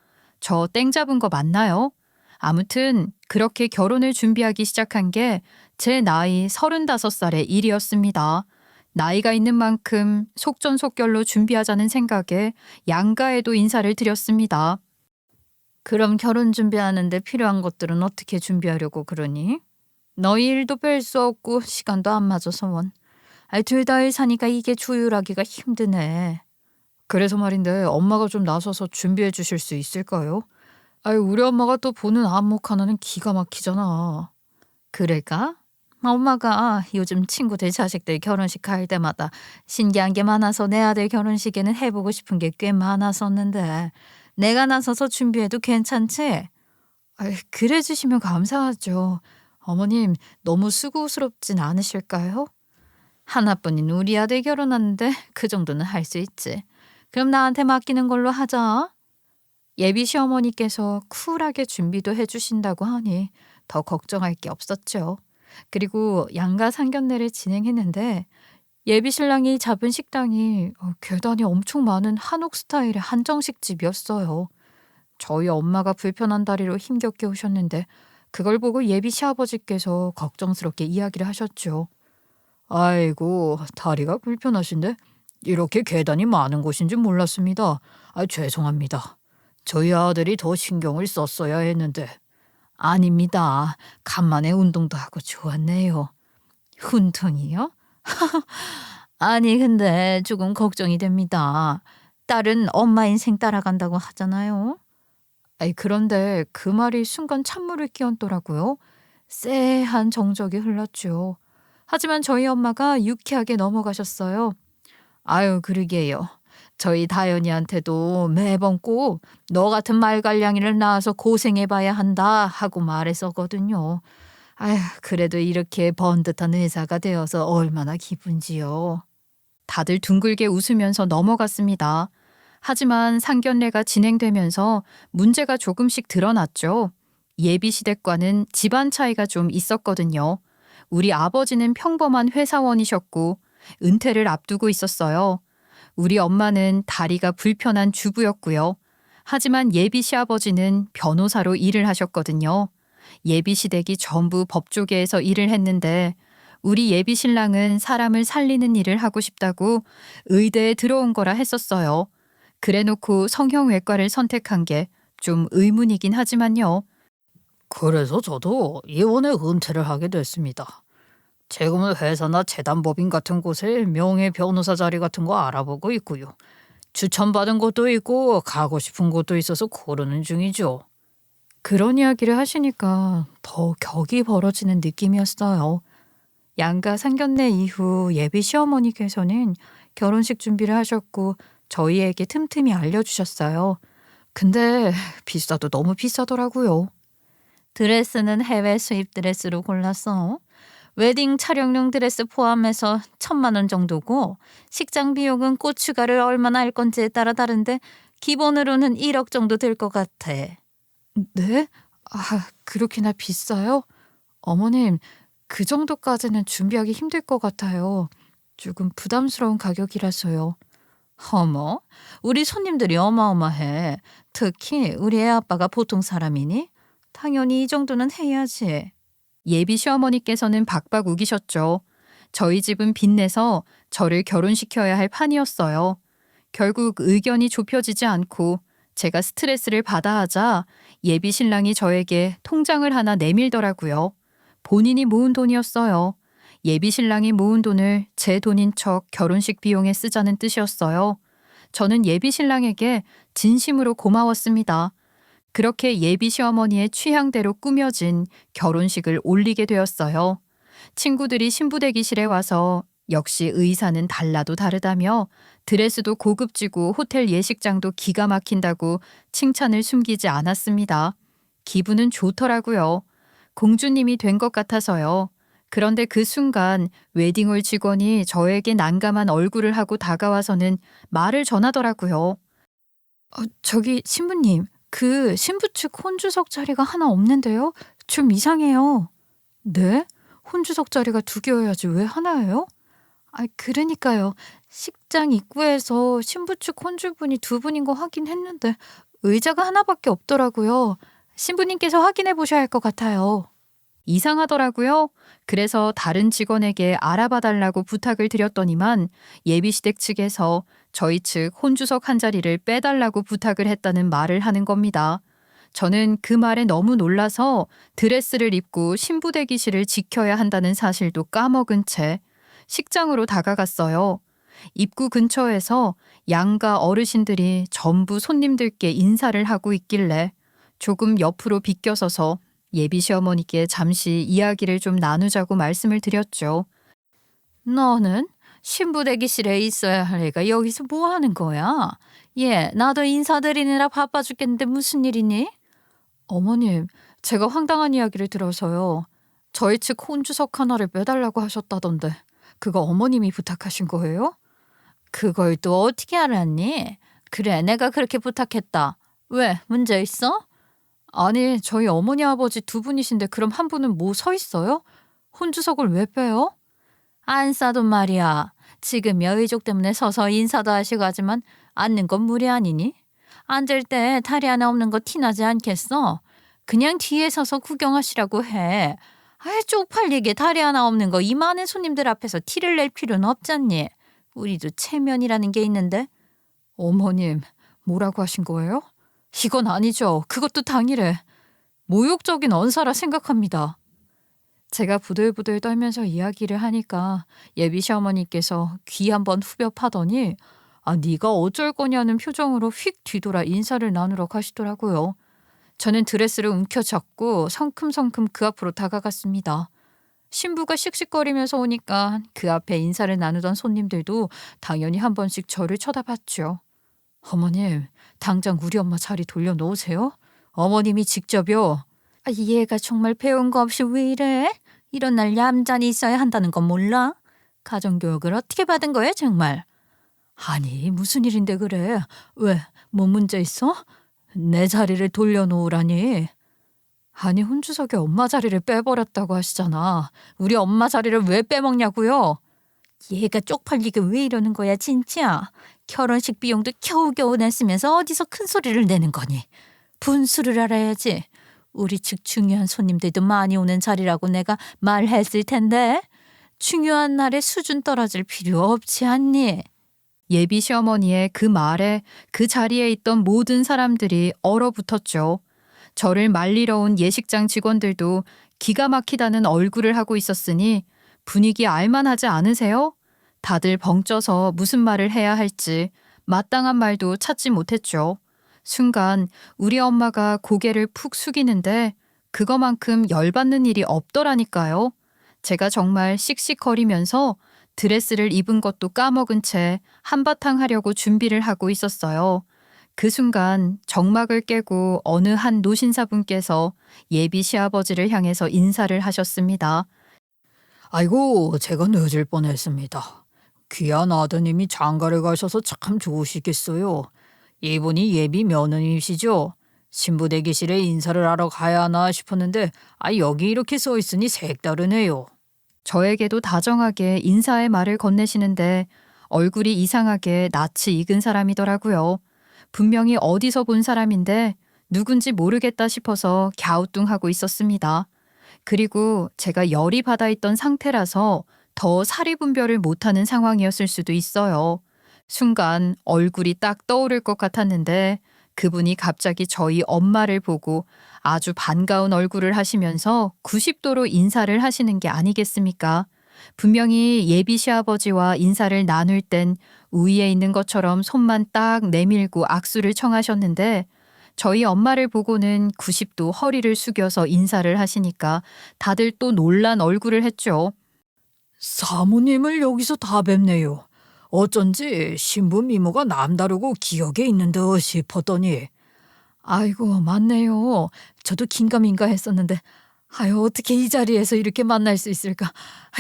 저 땡 잡은 거 맞나요? 아무튼 그렇게 결혼을 준비하기 시작한 게 제 나이 35살의 일이었습니다. 나이가 있는 만큼 속전속결로 준비하자는 생각에 양가에도 인사를 드렸습니다. 그럼 결혼 준비하는데 필요한 것들은 어떻게 준비하려고 그러니? 너희 일도 뺄 수 없고 시간도 안 맞아서 원. 둘 다 일 사니까 이게 조율하기가 힘드네. 그래서 말인데 엄마가 좀 나서서 준비해 주실 수 있을까요? 우리 엄마가 또 보는 안목 하나는 기가 막히잖아. 그럴까? 엄마가 요즘 친구들 자식들 결혼식 갈 때마다 신기한 게 많아서 내 아들 결혼식에는 해보고 싶은 게 꽤 많았었는데 내가 나서서 준비해도 괜찮지? 그래 주시면 감사하죠. 어머님 너무 수고스럽진 않으실까요? 하나뿐인 우리 아들 결혼하는데 그 정도는 할 수 있지. 그럼 나한테 맡기는 걸로 하자. 예비 시어머니께서 쿨하게 준비도 해주신다고 하니 더 걱정할 게 없었죠. 그리고 양가 상견례를 진행했는데 예비 신랑이 잡은 식당이 계단이 엄청 많은 한옥 스타일의 한정식 집이었어요. 저희 엄마가 불편한 다리로 힘겹게 오셨는데 그걸 보고 예비 시아버지께서 걱정스럽게 이야기를 하셨죠. 아이고, 다리가 불편하신데 이렇게 계단이 많은 곳인 줄 몰랐습니다. 죄송합니다. 저희 아들이 더 신경을 썼어야 했는데. 아닙니다. 간만에 운동도 하고 좋았네요. 운동이요? 아니 근데 조금 걱정이 됩니다. 딸은 엄마 인생 따라간다고 하잖아요. 그런데 그 말이 순간 찬물을 끼얹더라고요. 쎄한 정적이 흘렀죠. 하지만 저희 엄마가 유쾌하게 넘어가셨어요. 그러게요. 저희 다연이한테도 매번 꼭 너 같은 말갈량이를 낳아서 고생해봐야 한다 하고 말했었거든요. 그래도 이렇게 번듯한 의사가 되어서 얼마나 기쁜지요. 다들 둥글게 웃으면서 넘어갔습니다. 하지만 상견례가 진행되면서 문제가 조금씩 드러났죠. 예비 시댁과는 집안 차이가 좀 있었거든요. 우리 아버지는 평범한 회사원이셨고 은퇴를 앞두고 있었어요. 우리 엄마는 다리가 불편한 주부였고요. 하지만 예비 시아버지는 변호사로 일을 하셨거든요. 예비 시댁이 전부 법조계에서 일을 했는데 우리 예비 신랑은 사람을 살리는 일을 하고 싶다고 의대에 들어온 거라 했었어요. 그래놓고 성형외과를 선택한 게 좀 의문이긴 하지만요. 그래서 저도 이번에 은퇴를 하게 됐습니다. 지금은 회사나 재단법인 같은 곳에 명예 변호사 자리 같은 거 알아보고 있고요. 추천받은 곳도 있고 가고 싶은 곳도 있어서 고르는 중이죠. 그런 이야기를 하시니까 더 격이 벌어지는 느낌이었어요. 양가 상견례 이후 예비 시어머니께서는 결혼식 준비를 하셨고 저희에게 틈틈이 알려주셨어요. 근데 비싸도 너무 비싸더라고요. 드레스는 해외 수입 드레스로 골랐어. 웨딩 촬영용 드레스 포함해서 1,000만 원 정도고 식장 비용은 꽃 추가를 얼마나 할 건지에 따라 다른데 기본으로는 1억 정도 들 것 같아. 네? 그렇게나 비싸요? 어머님, 그 정도까지는 준비하기 힘들 것 같아요. 조금 부담스러운 가격이라서요. 어머, 우리 손님들이 어마어마해. 특히 우리 애 아빠가 보통 사람이니? 당연히 이 정도는 해야지. 예비 시어머니께서는 박박 우기셨죠. 저희 집은 빚내서 저를 결혼시켜야 할 판이었어요. 결국 의견이 좁혀지지 않고 제가 스트레스를 받아 하자 예비 신랑이 저에게 통장을 하나 내밀더라고요. 본인이 모은 돈이었어요. 예비 신랑이 모은 돈을 제 돈인 척 결혼식 비용에 쓰자는 뜻이었어요. 저는 예비 신랑에게 진심으로 고마웠습니다. 그렇게 예비 시어머니의 취향대로 꾸며진 결혼식을 올리게 되었어요. 친구들이 신부 대기실에 와서 역시 의사는 달라도 다르다며 드레스도 고급지고 호텔 예식장도 기가 막힌다고 칭찬을 숨기지 않았습니다. 기분은 좋더라고요. 공주님이 된 것 같아서요. 그런데 그 순간 웨딩홀 직원이 저에게 난감한 얼굴을 하고 다가와서는 말을 전하더라고요. 저기 신부님, 그 신부 측 혼주석 자리가 하나 없는데요? 좀 이상해요. 네? 혼주석 자리가 2개여야지 왜 하나예요? 그러니까요. 식장 입구에서 신부 측 혼주분이 2분인 거 확인했는데 의자가 하나밖에 없더라고요. 신부님께서 확인해 보셔야 할 것 같아요. 이상하더라고요. 그래서 다른 직원에게 알아봐 달라고 부탁을 드렸더니만 예비시댁 측에서 저희 측 혼주석 한 자리를 빼달라고 부탁을 했다는 말을 하는 겁니다. 저는 그 말에 너무 놀라서 드레스를 입고 신부 대기실을 지켜야 한다는 사실도 까먹은 채 식장으로 다가갔어요. 입구 근처에서 양가 어르신들이 전부 손님들께 인사를 하고 있길래 조금 옆으로 비껴서서 예비 시어머니께 잠시 이야기를 좀 나누자고 말씀을 드렸죠. 너는 신부 대기실에 있어야 할 애가 여기서 뭐 하는 거야? 나도 인사드리느라 바빠 죽겠는데 무슨 일이니? 어머님, 제가 황당한 이야기를 들어서요. 저희 측 혼주석 하나를 빼달라고 하셨다던데 그거 어머님이 부탁하신 거예요? 그걸 또 어떻게 알았니? 그래, 내가 그렇게 부탁했다. 왜, 문제 있어? 아니, 저희 어머니 아버지 2분이신데 그럼 한 분은 뭐 서 있어요? 혼주석을 왜 빼요? 안 싸돈 말이야. 지금 여의족 때문에 서서 인사도 하시고 하지만 앉는 건 무리 아니니? 앉을 때 다리 하나 없는 거 티나지 않겠어? 그냥 뒤에 서서 구경하시라고 해. 쪽팔리게 다리 하나 없는 거 이 많은 손님들 앞에서 티를 낼 필요는 없잖니. 우리도 체면이라는 게 있는데. 어머님, 뭐라고 하신 거예요? 이건 아니죠. 그것도 당일에. 모욕적인 언사라 생각합니다. 제가 부들부들 떨면서 이야기를 하니까 예비 시어머니께서 귀 한번 후벼 파더니 네가 어쩔 거냐는 표정으로 휙 뒤돌아 인사를 나누러 가시더라고요. 저는 드레스를 움켜잡고 성큼성큼 그 앞으로 다가갔습니다. 신부가 씩씩거리면서 오니까 그 앞에 인사를 나누던 손님들도 당연히 한 번씩 저를 쳐다봤죠. 어머님, 당장 우리 엄마 자리 돌려놓으세요. 어머님이 직접요. 얘가 정말 배운 거 없이 왜 이래? 이런 날 얌전히 있어야 한다는 건 몰라? 가정교육을 어떻게 받은 거야 정말? 아니, 무슨 일인데 그래? 왜, 뭐 문제 있어? 내 자리를 돌려놓으라니. 아니, 혼주석에 엄마 자리를 빼버렸다고 하시잖아. 우리 엄마 자리를 왜 빼먹냐고요? 얘가 쪽팔리게 왜 이러는 거야 진짜. 결혼식 비용도 겨우겨우 냈으면서 어디서 큰 소리를 내는 거니. 분수를 알아야지. 우리 측 중요한 손님들도 많이 오는 자리라고 내가 말했을 텐데. 중요한 날에 수준 떨어질 필요 없지 않니? 예비 시어머니의 그 말에 그 자리에 있던 모든 사람들이 얼어붙었죠. 저를 말리러 온 예식장 직원들도 기가 막히다는 얼굴을 하고 있었으니 분위기 알만하지 않으세요? 다들 벙쪄서 무슨 말을 해야 할지 마땅한 말도 찾지 못했죠. 순간 우리 엄마가 고개를 푹 숙이는데 그거만큼 열받는 일이 없더라니까요. 제가 정말 씩씩거리면서 드레스를 입은 것도 까먹은 채 한바탕 하려고 준비를 하고 있었어요. 그 순간 정막을 깨고 어느 한 노신사분께서 예비 시아버지를 향해서 인사를 하셨습니다. 아이고, 제가 늦을 뻔했습니다. 귀한 아드님이 장가를 가셔서 참 좋으시겠어요. 이분이 예비 며느님이시죠? 신부 대기실에 인사를 하러 가야 하나 싶었는데 여기 이렇게 써 있으니 색다르네요. 저에게도 다정하게 인사의 말을 건네시는데 얼굴이 이상하게 낯이 익은 사람이더라고요. 분명히 어디서 본 사람인데 누군지 모르겠다 싶어서 갸우뚱하고 있었습니다. 그리고 제가 열이 받아 있던 상태라서 더 사리 분별을 못하는 상황이었을 수도 있어요. 순간 얼굴이 딱 떠오를 것 같았는데 그분이 갑자기 저희 엄마를 보고 아주 반가운 얼굴을 하시면서 90도로 인사를 하시는 게 아니겠습니까? 분명히 예비 시아버지와 인사를 나눌 땐 우위에 있는 것처럼 손만 딱 내밀고 악수를 청하셨는데 저희 엄마를 보고는 90도 허리를 숙여서 인사를 하시니까 다들 또 놀란 얼굴을 했죠. 사모님을 여기서 다 뵙네요. 어쩐지 신부 미모가 남다르고 기억에 있는 듯 싶었더니. 아이고, 맞네요. 저도 긴가민가 했었는데 아유, 어떻게 이 자리에서 이렇게 만날 수 있을까.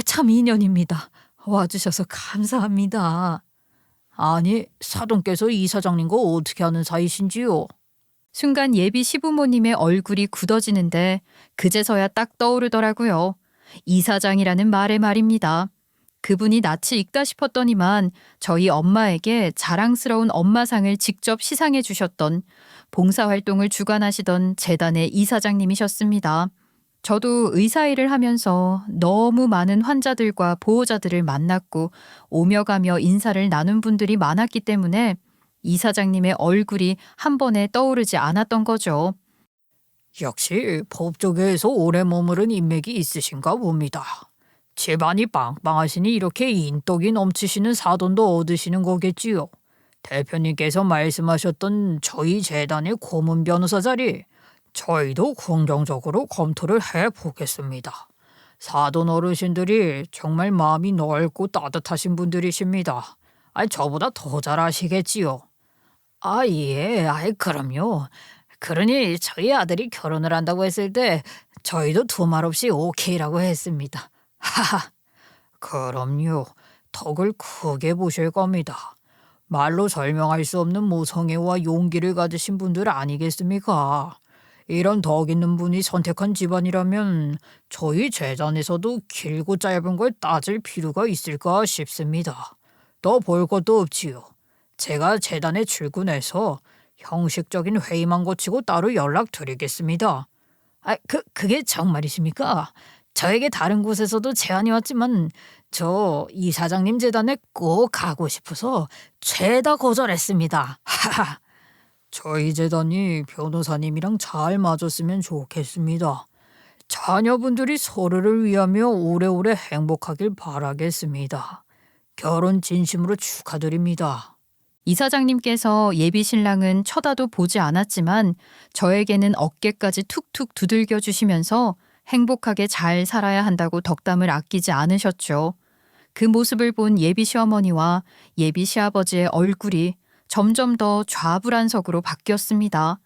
참 인연입니다. 와주셔서 감사합니다. 아니, 사돈께서 이사장님과 어떻게 하는 사이신지요? 순간 예비 시부모님의 얼굴이 굳어지는데 그제서야 딱 떠오르더라고요. 이사장이라는 말에 말입니다. 그분이 낯이 익다 싶었더니만 저희 엄마에게 자랑스러운 엄마상을 직접 시상해 주셨던, 봉사활동을 주관하시던 재단의 이사장님이셨습니다. 저도 의사일을 하면서 너무 많은 환자들과 보호자들을 만났고 오며 가며 인사를 나눈 분들이 많았기 때문에 이사장님의 얼굴이 한 번에 떠오르지 않았던 거죠. 역시 법조계에서 오래 머무른 인맥이 있으신가 봅니다. 집안이 빵빵하시니 이렇게 인덕이 넘치시는 사돈도 얻으시는 거겠지요. 대표님께서 말씀하셨던 저희 재단의 고문 변호사 자리, 저희도 긍정적으로 검토를 해보겠습니다. 사돈 어르신들이 정말 마음이 넓고 따뜻하신 분들이십니다. 저보다 더 잘 아시겠지요. 예, 그럼요. 그러니 저희 아들이 결혼을 한다고 했을 때 저희도 두말 없이 오케이라고 했습니다. 하하, 그럼요. 덕을 크게 보실 겁니다. 말로 설명할 수 없는 모성애와 용기를 가지신 분들 아니겠습니까? 이런 덕 있는 분이 선택한 집안이라면 저희 재단에서도 길고 짧은 걸 따질 필요가 있을까 싶습니다. 더 볼 것도 없지요. 제가 재단에 출근해서 형식적인 회의만 거치고 따로 연락드리겠습니다. 그게 정말이십니까? 저에게 다른 곳에서도 제안이 왔지만 저 이사장님 재단에 꼭 가고 싶어서 죄다 거절했습니다. 하하. 저희 재단이 변호사님이랑 잘 맞았으면 좋겠습니다. 자녀분들이 서로를 위하며 오래오래 행복하길 바라겠습니다. 결혼 진심으로 축하드립니다. 이사장님께서 예비 신랑은 쳐다도 보지 않았지만 저에게는 어깨까지 툭툭 두들겨 주시면서 행복하게 잘 살아야 한다고 덕담을 아끼지 않으셨죠. 그 모습을 본 예비 시어머니와 예비 시아버지의 얼굴이 점점 더 좌불안석으로 바뀌었습니다.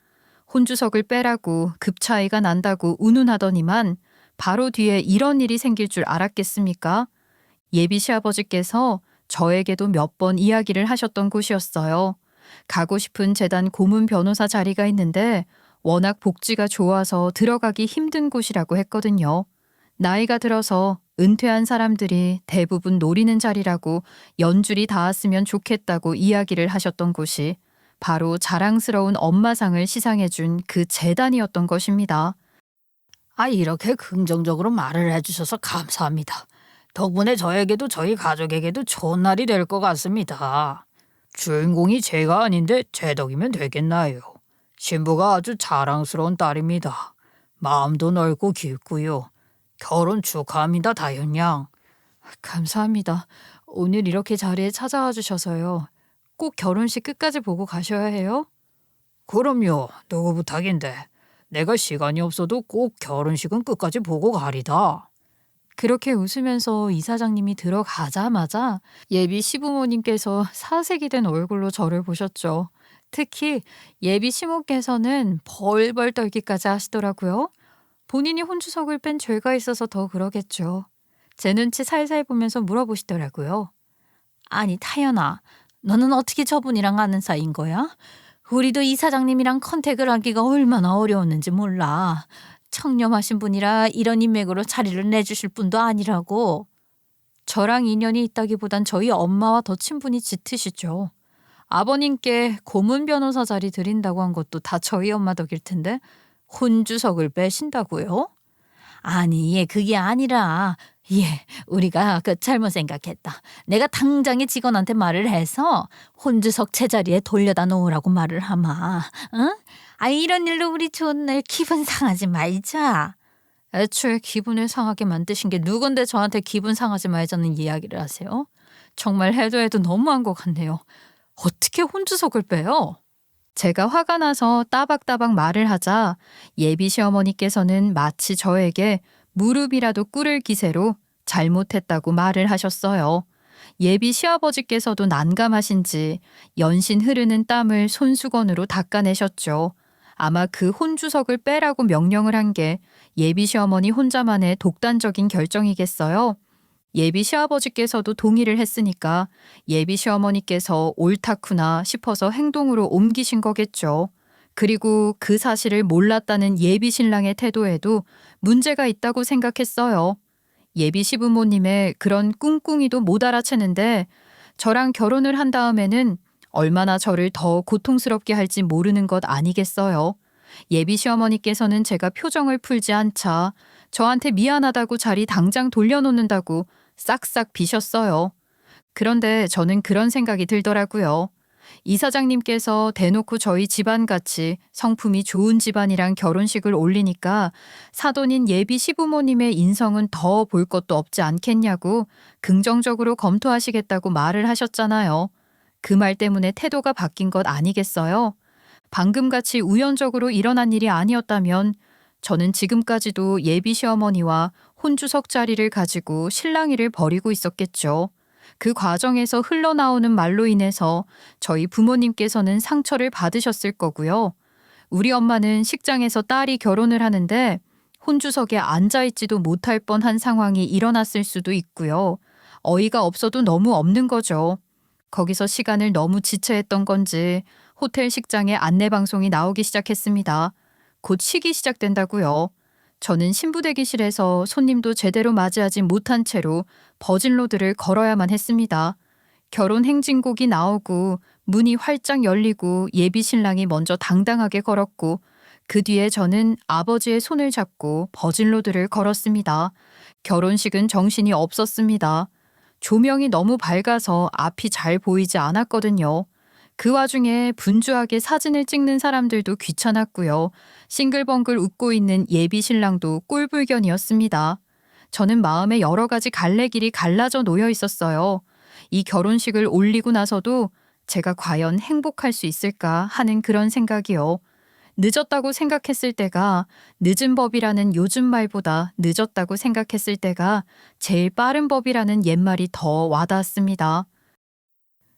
혼주석을 빼라고 급차이가 난다고 운운하더니만 바로 뒤에 이런 일이 생길 줄 알았겠습니까? 예비 시아버지께서 저에게도 몇 번 이야기를 하셨던 곳이었어요. 가고 싶은 재단 고문 변호사 자리가 있는데 워낙 복지가 좋아서 들어가기 힘든 곳이라고 했거든요. 나이가 들어서 은퇴한 사람들이 대부분 노리는 자리라고 연줄이 닿았으면 좋겠다고 이야기를 하셨던 곳이 바로 자랑스러운 엄마상을 시상해준 그 재단이었던 것입니다. 이렇게 긍정적으로 말을 해주셔서 감사합니다. 덕분에 저에게도 저희 가족에게도 좋은 날이 될 것 같습니다. 주인공이 제가 아닌데 제 덕이면 되겠나요? 신부가 아주 자랑스러운 딸입니다. 마음도 넓고 깊고요. 결혼 축하합니다, 다현양. 감사합니다. 오늘 이렇게 자리에 찾아와 주셔서요. 꼭 결혼식 끝까지 보고 가셔야 해요? 그럼요. 누구 부탁인데. 내가 시간이 없어도 꼭 결혼식은 끝까지 보고 가리다. 그렇게 웃으면서 이사장님이 들어가자마자 예비 시부모님께서 사색이 된 얼굴로 저를 보셨죠. 특히 예비 시모께서는 벌벌 떨기까지 하시더라고요. 본인이 혼주석을 뺀 죄가 있어서 더 그러겠죠. 제 눈치 살살 보면서 물어보시더라고요. 아니 타연아, 너는 어떻게 저분이랑 아는 사이인 거야? 우리도 이사장님이랑 컨택을 하기가 얼마나 어려웠는지 몰라. 청렴하신 분이라 이런 인맥으로 자리를 내주실 분도 아니라고. 저랑 인연이 있다기보단 저희 엄마와 더 친분이 짙으시죠. 아버님께 고문 변호사 자리 드린다고 한 것도 다 저희 엄마 덕일 텐데 혼주석을 빼신다고요? 아니 얘 그게 아니라 우리가 잘못 생각했다. 내가 당장에 직원한테 말을 해서 혼주석 제자리에 돌려다 놓으라고 말을 하마. 응? 이런 일로 우리 좋은 날 기분 상하지 말자. 애초에 기분을 상하게 만드신 게 누군데 저한테 기분 상하지 말자는 이야기를 하세요? 정말 해도 너무한 것 같네요. 어떻게 혼주석을 빼요? 제가 화가 나서 따박따박 말을 하자 예비 시어머니께서는 마치 저에게 무릎이라도 꿇을 기세로 잘못했다고 말을 하셨어요. 예비 시아버지께서도 난감하신지 연신 흐르는 땀을 손수건으로 닦아내셨죠. 아마 그 혼주석을 빼라고 명령을 한 게 예비 시어머니 혼자만의 독단적인 결정이겠어요. 예비 시아버지께서도 동의를 했으니까 예비 시어머니께서 옳다구나 싶어서 행동으로 옮기신 거겠죠. 그리고 그 사실을 몰랐다는 예비 신랑의 태도에도 문제가 있다고 생각했어요. 예비 시부모님의 그런 꿍꿍이도 못 알아채는데 저랑 결혼을 한 다음에는 얼마나 저를 더 고통스럽게 할지 모르는 것 아니겠어요. 예비 시어머니께서는 제가 표정을 풀지 않자 저한테 미안하다고 자리 당장 돌려놓는다고 싹싹 비셨어요. 그런데 저는 그런 생각이 들더라고요. 이사장님께서 대놓고 저희 집안같이 성품이 좋은 집안이랑 결혼식을 올리니까 사돈인 예비 시부모님의 인성은 더 볼 것도 없지 않겠냐고 긍정적으로 검토하시겠다고 말을 하셨잖아요. 그 말 때문에 태도가 바뀐 것 아니겠어요? 방금같이 우연적으로 일어난 일이 아니었다면 저는 지금까지도 예비 시어머니와 혼주석 자리를 가지고 실랑이를 벌이고 있었겠죠. 그 과정에서 흘러나오는 말로 인해서 저희 부모님께서는 상처를 받으셨을 거고요. 우리 엄마는 식장에서 딸이 결혼을 하는데 혼주석에 앉아있지도 못할 뻔한 상황이 일어났을 수도 있고요. 어이가 없어도 너무 없는 거죠. 거기서 시간을 너무 지체했던 건지 호텔 식장에 안내방송이 나오기 시작했습니다. 곧 식이 시작된다고요. 저는 신부대기실에서 손님도 제대로 맞이하지 못한 채로 버진로드를 걸어야만 했습니다. 결혼 행진곡이 나오고 문이 활짝 열리고 예비 신랑이 먼저 당당하게 걸었고 그 뒤에 저는 아버지의 손을 잡고 버진로드를 걸었습니다. 결혼식은 정신이 없었습니다. 조명이 너무 밝아서 앞이 잘 보이지 않았거든요. 그 와중에 분주하게 사진을 찍는 사람들도 귀찮았고요. 싱글벙글 웃고 있는 예비 신랑도 꼴불견이었습니다. 저는 마음에 여러 가지 갈래길이 갈라져 놓여 있었어요. 이 결혼식을 올리고 나서도 제가 과연 행복할 수 있을까 하는 그런 생각이요. 늦었다고 생각했을 때가 늦은 법이라는 요즘 말보다 늦었다고 생각했을 때가 제일 빠른 법이라는 옛말이 더 와닿았습니다.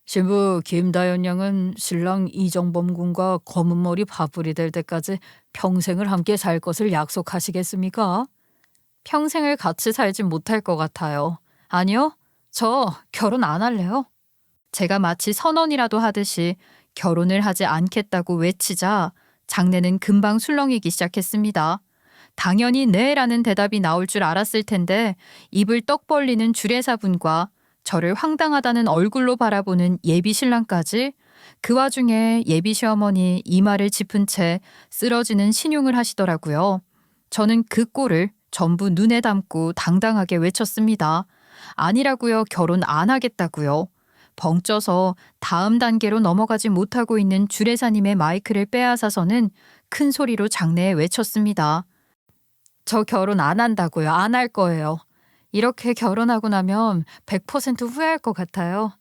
신부 김다연 양은 신랑 이정범 군과 검은 머리 바불이 될 때까지 평생을 함께 살 것을 약속하시겠습니까? 평생을 같이 살진 못할 것 같아요. 아니요, 저 결혼 안 할래요. 제가 마치 선언이라도 하듯이 결혼을 하지 않겠다고 외치자 장내는 금방 술렁이기 시작했습니다. 당연히 네라는 대답이 나올 줄 알았을 텐데 입을 떡 벌리는 주례사분과 저를 황당하다는 얼굴로 바라보는 예비 신랑까지 그 와중에 예비 시어머니 이마를 짚은 채 쓰러지는 신용을 하시더라고요. 저는 그 꼴을 전부 눈에 담고 당당하게 외쳤습니다. 아니라고요. 결혼 안 하겠다고요. 벙쪄서 다음 단계로 넘어가지 못하고 있는 주례사님의 마이크를 빼앗아서는 큰 소리로 장내에 외쳤습니다. 저 결혼 안 한다고요. 안 할 거예요. 이렇게 결혼하고 나면 100% 후회할 것 같아요.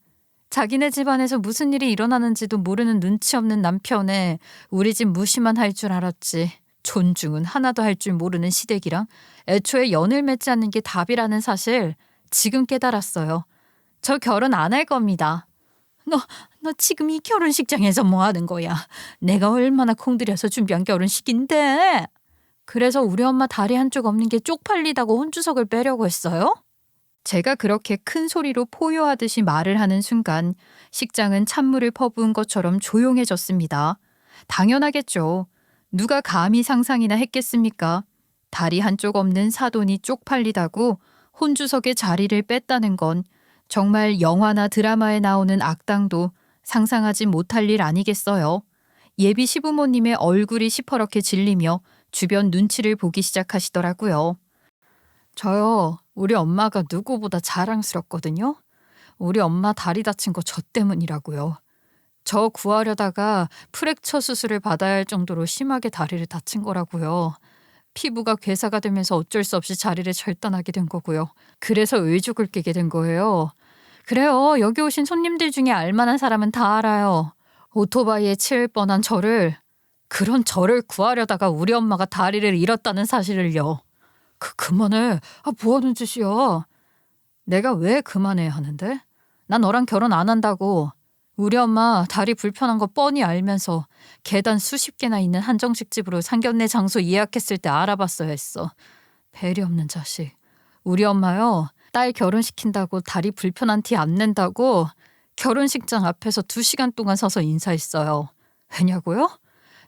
자기네 집안에서 무슨 일이 일어나는지도 모르는 눈치 없는 남편에 우리 집 무시만 할 줄 알았지. 존중은 하나도 할 줄 모르는 시댁이랑 애초에 연을 맺지 않는 게 답이라는 사실 지금 깨달았어요. 저 결혼 안 할 겁니다. 너 지금 이 결혼식장에서 뭐 하는 거야? 내가 얼마나 공들여서 준비한 결혼식인데. 그래서 우리 엄마 다리 한쪽 없는 게 쪽팔리다고 혼주석을 빼려고 했어요? 제가 그렇게 큰 소리로 포효하듯이 말을 하는 순간 식장은 찬물을 퍼부은 것처럼 조용해졌습니다. 당연하겠죠. 누가 감히 상상이나 했겠습니까? 다리 한쪽 없는 사돈이 쪽팔리다고 혼주석의 자리를 뺐다는 건 정말 영화나 드라마에 나오는 악당도 상상하지 못할 일 아니겠어요? 예비 시부모님의 얼굴이 시퍼렇게 질리며 주변 눈치를 보기 시작하시더라고요. 저요, 우리 엄마가 누구보다 자랑스럽거든요. 우리 엄마 다리 다친 거 저 때문이라고요. 저 구하려다가 프랙처 수술을 받아야 할 정도로 심하게 다리를 다친 거라고요. 피부가 괴사가 되면서 어쩔 수 없이 자리를 절단하게 된 거고요. 그래서 의족을 끼게 된 거예요. 그래요. 여기 오신 손님들 중에 알만한 사람은 다 알아요. 오토바이에 치일 뻔한 그런 저를 구하려다가 우리 엄마가 다리를 잃었다는 사실을요. 그만해. 뭐 하는 짓이야. 내가 왜 그만해야 하는데? 난 너랑 결혼 안 한다고. 우리 엄마 다리 불편한 거 뻔히 알면서 계단 수십 개나 있는 한정식 집으로 상견례 장소 예약했을 때 알아봤어야 했어. 배려 없는 자식. 우리 엄마요. 딸 결혼시킨다고 다리 불편한 티 안 낸다고 결혼식장 앞에서 2시간 동안 서서 인사했어요. 왜냐고요?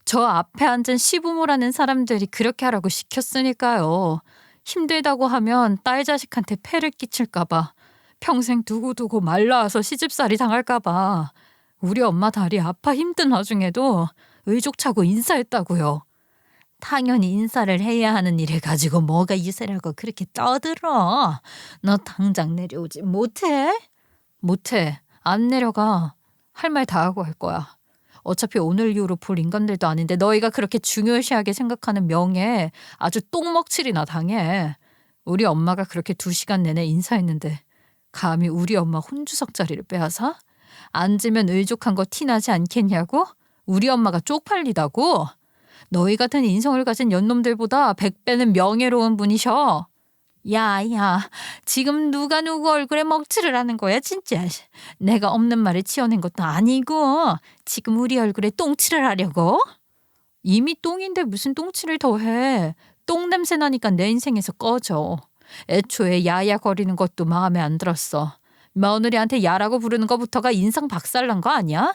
저 앞에 앉은 시부모라는 사람들이 그렇게 하라고 시켰으니까요. 힘들다고 하면 딸 자식한테 폐를 끼칠까 봐. 평생 두고두고 말라와서 시집살이 당할까 봐. 우리 엄마 다리 아파 힘든 와중에도 의족차고 인사했다고요. 당연히 인사를 해야 하는 일을 가지고 뭐가 유세라고 그렇게 떠들어. 너 당장 내려오지 못해? 못해. 안 내려가. 할 말 다 하고 할 거야. 어차피 오늘 이후로 볼 인간들도 아닌데 너희가 그렇게 중요시하게 생각하는 명예에 아주 똥먹칠이나 당해. 우리 엄마가 그렇게 2시간 내내 인사했는데 감히 우리 엄마 혼주석 자리를 빼앗아? 앉으면 의족한 거 티나지 않겠냐고? 우리 엄마가 쪽팔리다고? 너희 같은 인성을 가진 연놈들보다 100배는 명예로운 분이셔. 야야, 지금 누가 누구 얼굴에 먹칠을 하는 거야 진짜. 내가 없는 말을 지어낸 것도 아니고 지금 우리 얼굴에 똥칠을 하려고? 이미 똥인데 무슨 똥칠을 더 해. 똥 냄새 나니까 내 인생에서 꺼져. 애초에 야야 거리는 것도 마음에 안 들었어. 며느리한테 야라고 부르는 것부터가 인상 박살난 거 아니야?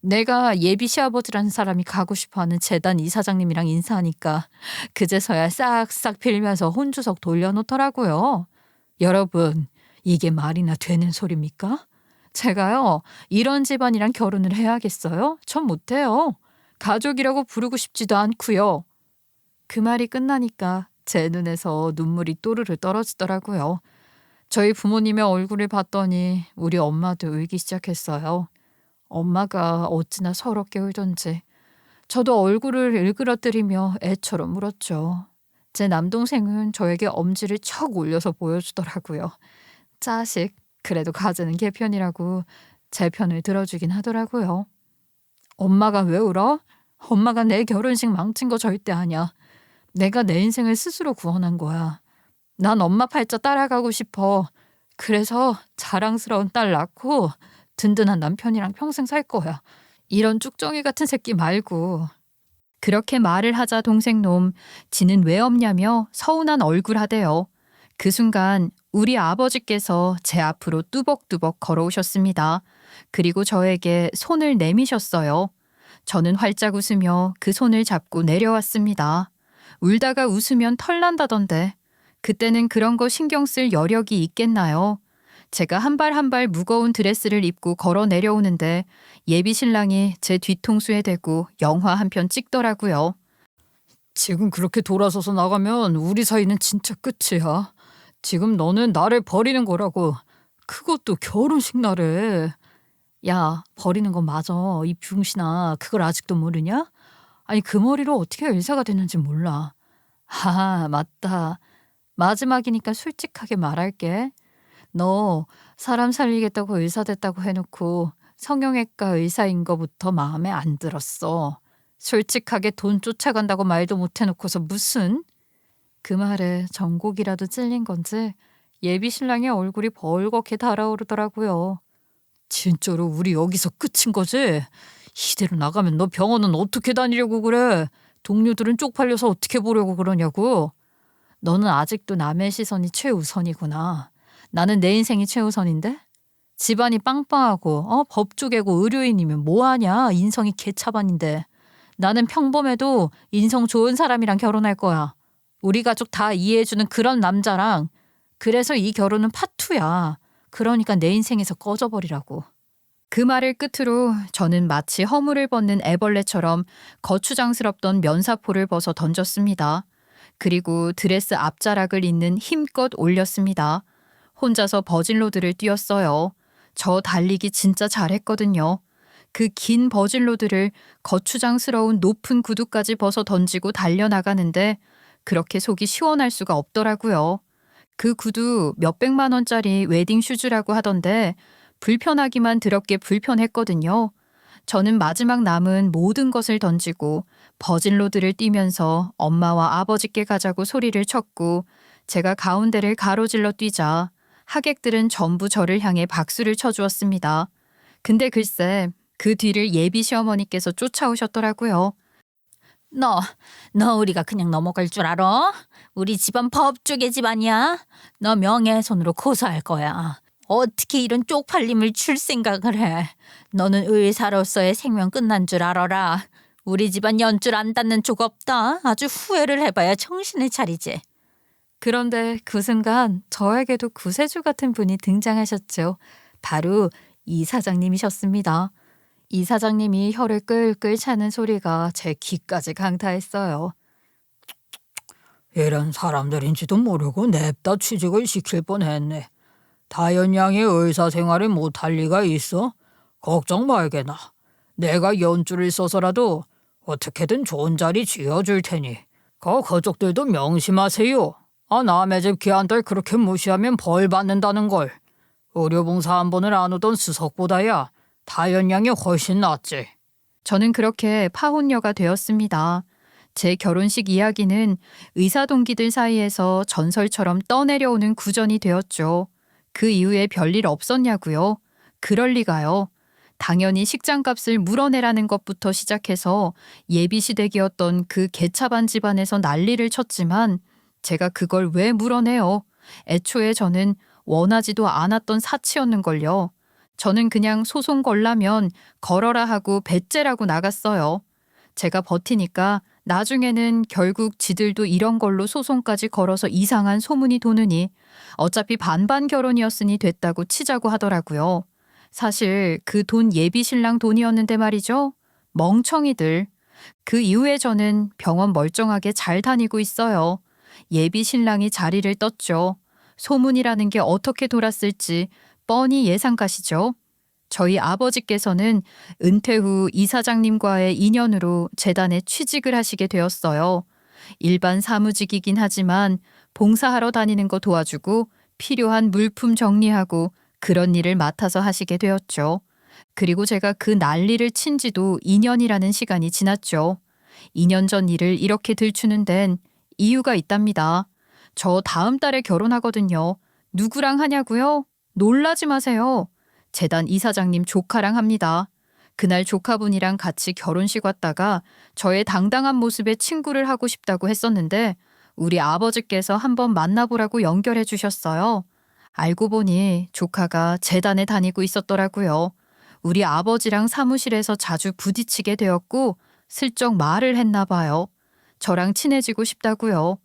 내가 예비 시아버지라는 사람이 가고 싶어하는 재단 이사장님이랑 인사하니까 그제서야 싹싹 빌면서 혼주석 돌려놓더라고요. 여러분, 이게 말이나 되는 소리입니까? 제가요, 이런 집안이랑 결혼을 해야겠어요? 전 못해요. 가족이라고 부르고 싶지도 않고요. 그 말이 끝나니까 제 눈에서 눈물이 또르르 떨어지더라고요. 저희 부모님의 얼굴을 봤더니 우리 엄마도 울기 시작했어요. 엄마가 어찌나 서럽게 울던지 저도 얼굴을 일그러뜨리며 애처럼 울었죠. 제 남동생은 저에게 엄지를 척 올려서 보여주더라고요. 자식, 그래도 가지는 개편이라고 제 편을 들어주긴 하더라고요. 엄마가 왜 울어? 엄마가 내 결혼식 망친 거 절대 아니야. 내가 내 인생을 스스로 구원한 거야. 난 엄마 팔자 따라가고 싶어. 그래서 자랑스러운 딸 낳고 든든한 남편이랑 평생 살 거야. 이런 쭉정이 같은 새끼 말고. 그렇게 말을 하자 동생놈 지는 왜 없냐며 서운한 얼굴 하대요. 그 순간 우리 아버지께서 제 앞으로 뚜벅뚜벅 걸어오셨습니다. 그리고 저에게 손을 내미셨어요. 저는 활짝 웃으며 그 손을 잡고 내려왔습니다. 울다가 웃으면 털 난다던데 그때는 그런 거 신경 쓸 여력이 있겠나요? 제가 한 발 한 발 무거운 드레스를 입고 걸어 내려오는데 예비 신랑이 제 뒤통수에 대고 영화 한 편 찍더라고요. 지금 그렇게 돌아서서 나가면 우리 사이는 진짜 끝이야. 지금 너는 나를 버리는 거라고. 그것도 결혼식 날에. 야, 버리는 건 맞아. 이 병신아, 그걸 아직도 모르냐? 아니, 그 머리로 어떻게 의사가 됐는지 몰라. 맞다. 마지막이니까 솔직하게 말할게. 너 사람 살리겠다고 의사 됐다고 해놓고 성형외과 의사인 거부터 마음에 안 들었어. 솔직하게 돈 쫓아간다고 말도 못 해놓고서 무슨? 그 말에 전곡이라도 찔린 건지 예비 신랑의 얼굴이 벌겋게 달아오르더라고요. 진짜로 우리 여기서 끝인 거지? 이대로 나가면 너 병원은 어떻게 다니려고 그래? 동료들은 쪽팔려서 어떻게 보려고 그러냐고. 너는 아직도 남의 시선이 최우선이구나. 나는 내 인생이 최우선인데? 집안이 빵빵하고 법조계고 의료인이면 뭐하냐. 인성이 개차반인데. 나는 평범해도 인성 좋은 사람이랑 결혼할 거야. 우리 가족 다 이해해주는 그런 남자랑. 그래서 이 결혼은 파투야. 그러니까 내 인생에서 꺼져버리라고. 그 말을 끝으로 저는 마치 허물을 벗는 애벌레처럼 거추장스럽던 면사포를 벗어 던졌습니다. 그리고 드레스 앞자락을 잇는 힘껏 올렸습니다. 혼자서 버진로드를 뛰었어요. 저 달리기 진짜 잘했거든요. 그 긴 버진로드를 거추장스러운 높은 구두까지 벗어 던지고 달려나가는데 그렇게 속이 시원할 수가 없더라고요. 그 구두 몇백만 원짜리 웨딩 슈즈라고 하던데 불편하기만 더럽게 불편했거든요. 저는 마지막 남은 모든 것을 던지고 버진로드를 뛰면서 엄마와 아버지께 가자고 소리를 쳤고 제가 가운데를 가로질러 뛰자 하객들은 전부 저를 향해 박수를 쳐주었습니다. 근데 글쎄 그 뒤를 예비 시어머니께서 쫓아오셨더라고요. 너 우리가 그냥 넘어갈 줄 알아? 우리 집안 법조계 집안이야. 너 명예훼손으로 고소할 거야. 어떻게 이런 쪽팔림을 줄 생각을 해. 너는 의사로서의 생명 끝난 줄 알아라. 우리 집안 연줄 안 닿는 쪽 없다. 아주 후회를 해봐야 정신을 차리지. 그런데 그 순간 저에게도 구세주 같은 분이 등장하셨죠. 바로 이 사장님이셨습니다. 이 사장님이 혀를 끌끌 차는 소리가 제 귀까지 강타했어요. 이런 사람들인지도 모르고 냅다 취직을 시킬 뻔했네. 다현 양이 의사생활을 못할 리가 있어? 걱정 말게나. 내가 연줄을 써서라도 어떻게든 좋은 자리 지어줄 테니. 가족들도 명심하세요. 남의 집 귀한 딸 그렇게 무시하면 벌 받는다는 걸. 의료봉사 한 번을 안 오던 수석보다야 다현 양이 훨씬 낫지. 저는 그렇게 파혼녀가 되었습니다. 제 결혼식 이야기는 의사 동기들 사이에서 전설처럼 떠내려오는 구전이 되었죠. 그 이후에 별일 없었냐고요? 그럴 리가요. 당연히 식장값을 물어내라는 것부터 시작해서 예비시댁이었던 그 개차반 집안에서 난리를 쳤지만 제가 그걸 왜 물어내요? 애초에 저는 원하지도 않았던 사치였는걸요. 저는 그냥 소송 걸라면 걸어라 하고 배째라고 나갔어요. 제가 버티니까 나중에는 결국 지들도 이런 걸로 소송까지 걸어서 이상한 소문이 도느니 어차피 반반 결혼이었으니 됐다고 치자고 하더라고요. 사실 그 돈 예비 신랑 돈이었는데 말이죠. 멍청이들. 그 이후에 저는 병원 멀쩡하게 잘 다니고 있어요. 예비 신랑이 자리를 떴죠. 소문이라는 게 어떻게 돌았을지 뻔히 예상 가시죠. 저희 아버지께서는 은퇴 후 이사장님과의 인연으로 재단에 취직을 하시게 되었어요. 일반 사무직이긴 하지만 봉사하러 다니는 거 도와주고 필요한 물품 정리하고 그런 일을 맡아서 하시게 되었죠. 그리고 제가 그 난리를 친 지도 2년이라는 시간이 지났죠. 2년 전 일을 이렇게 들추는 데는 이유가 있답니다. 저 다음 달에 결혼하거든요. 누구랑 하냐고요? 놀라지 마세요. 재단 이사장님 조카랑 합니다. 그날 조카분이랑 같이 결혼식 왔다가 저의 당당한 모습에 친구를 하고 싶다고 했었는데 우리 아버지께서 한번 만나보라고 연결해 주셨어요. 알고 보니 조카가 재단에 다니고 있었더라고요. 우리 아버지랑 사무실에서 자주 부딪히게 되었고 슬쩍 말을 했나 봐요. 저랑 친해지고 싶다고요.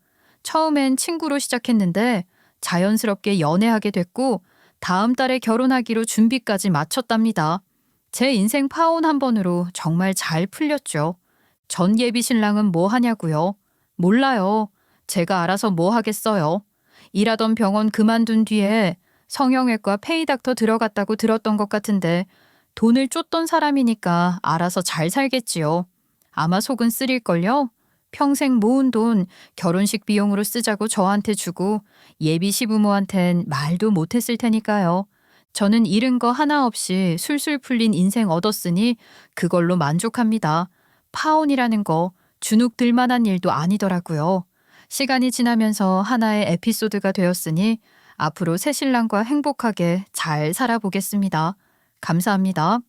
처음엔 친구로 시작했는데 자연스럽게 연애하게 됐고 다음 달에 결혼하기로 준비까지 마쳤답니다. 제 인생 파혼 한 번으로 정말 잘 풀렸죠. 전 예비 신랑은 뭐 하냐고요? 몰라요. 제가 알아서 뭐 하겠어요. 일하던 병원 그만둔 뒤에 성형외과 페이닥터 들어갔다고 들었던 것 같은데 돈을 쫓던 사람이니까 알아서 잘 살겠지요. 아마 속은 쓰릴걸요? 평생 모은 돈 결혼식 비용으로 쓰자고 저한테 주고 예비 시부모한텐 말도 못했을 테니까요. 저는 잃은 거 하나 없이 술술 풀린 인생 얻었으니 그걸로 만족합니다. 파혼이라는 거 주눅 들 만한 일도 아니더라고요. 시간이 지나면서 하나의 에피소드가 되었으니 앞으로 새 신랑과 행복하게 잘 살아보겠습니다. 감사합니다.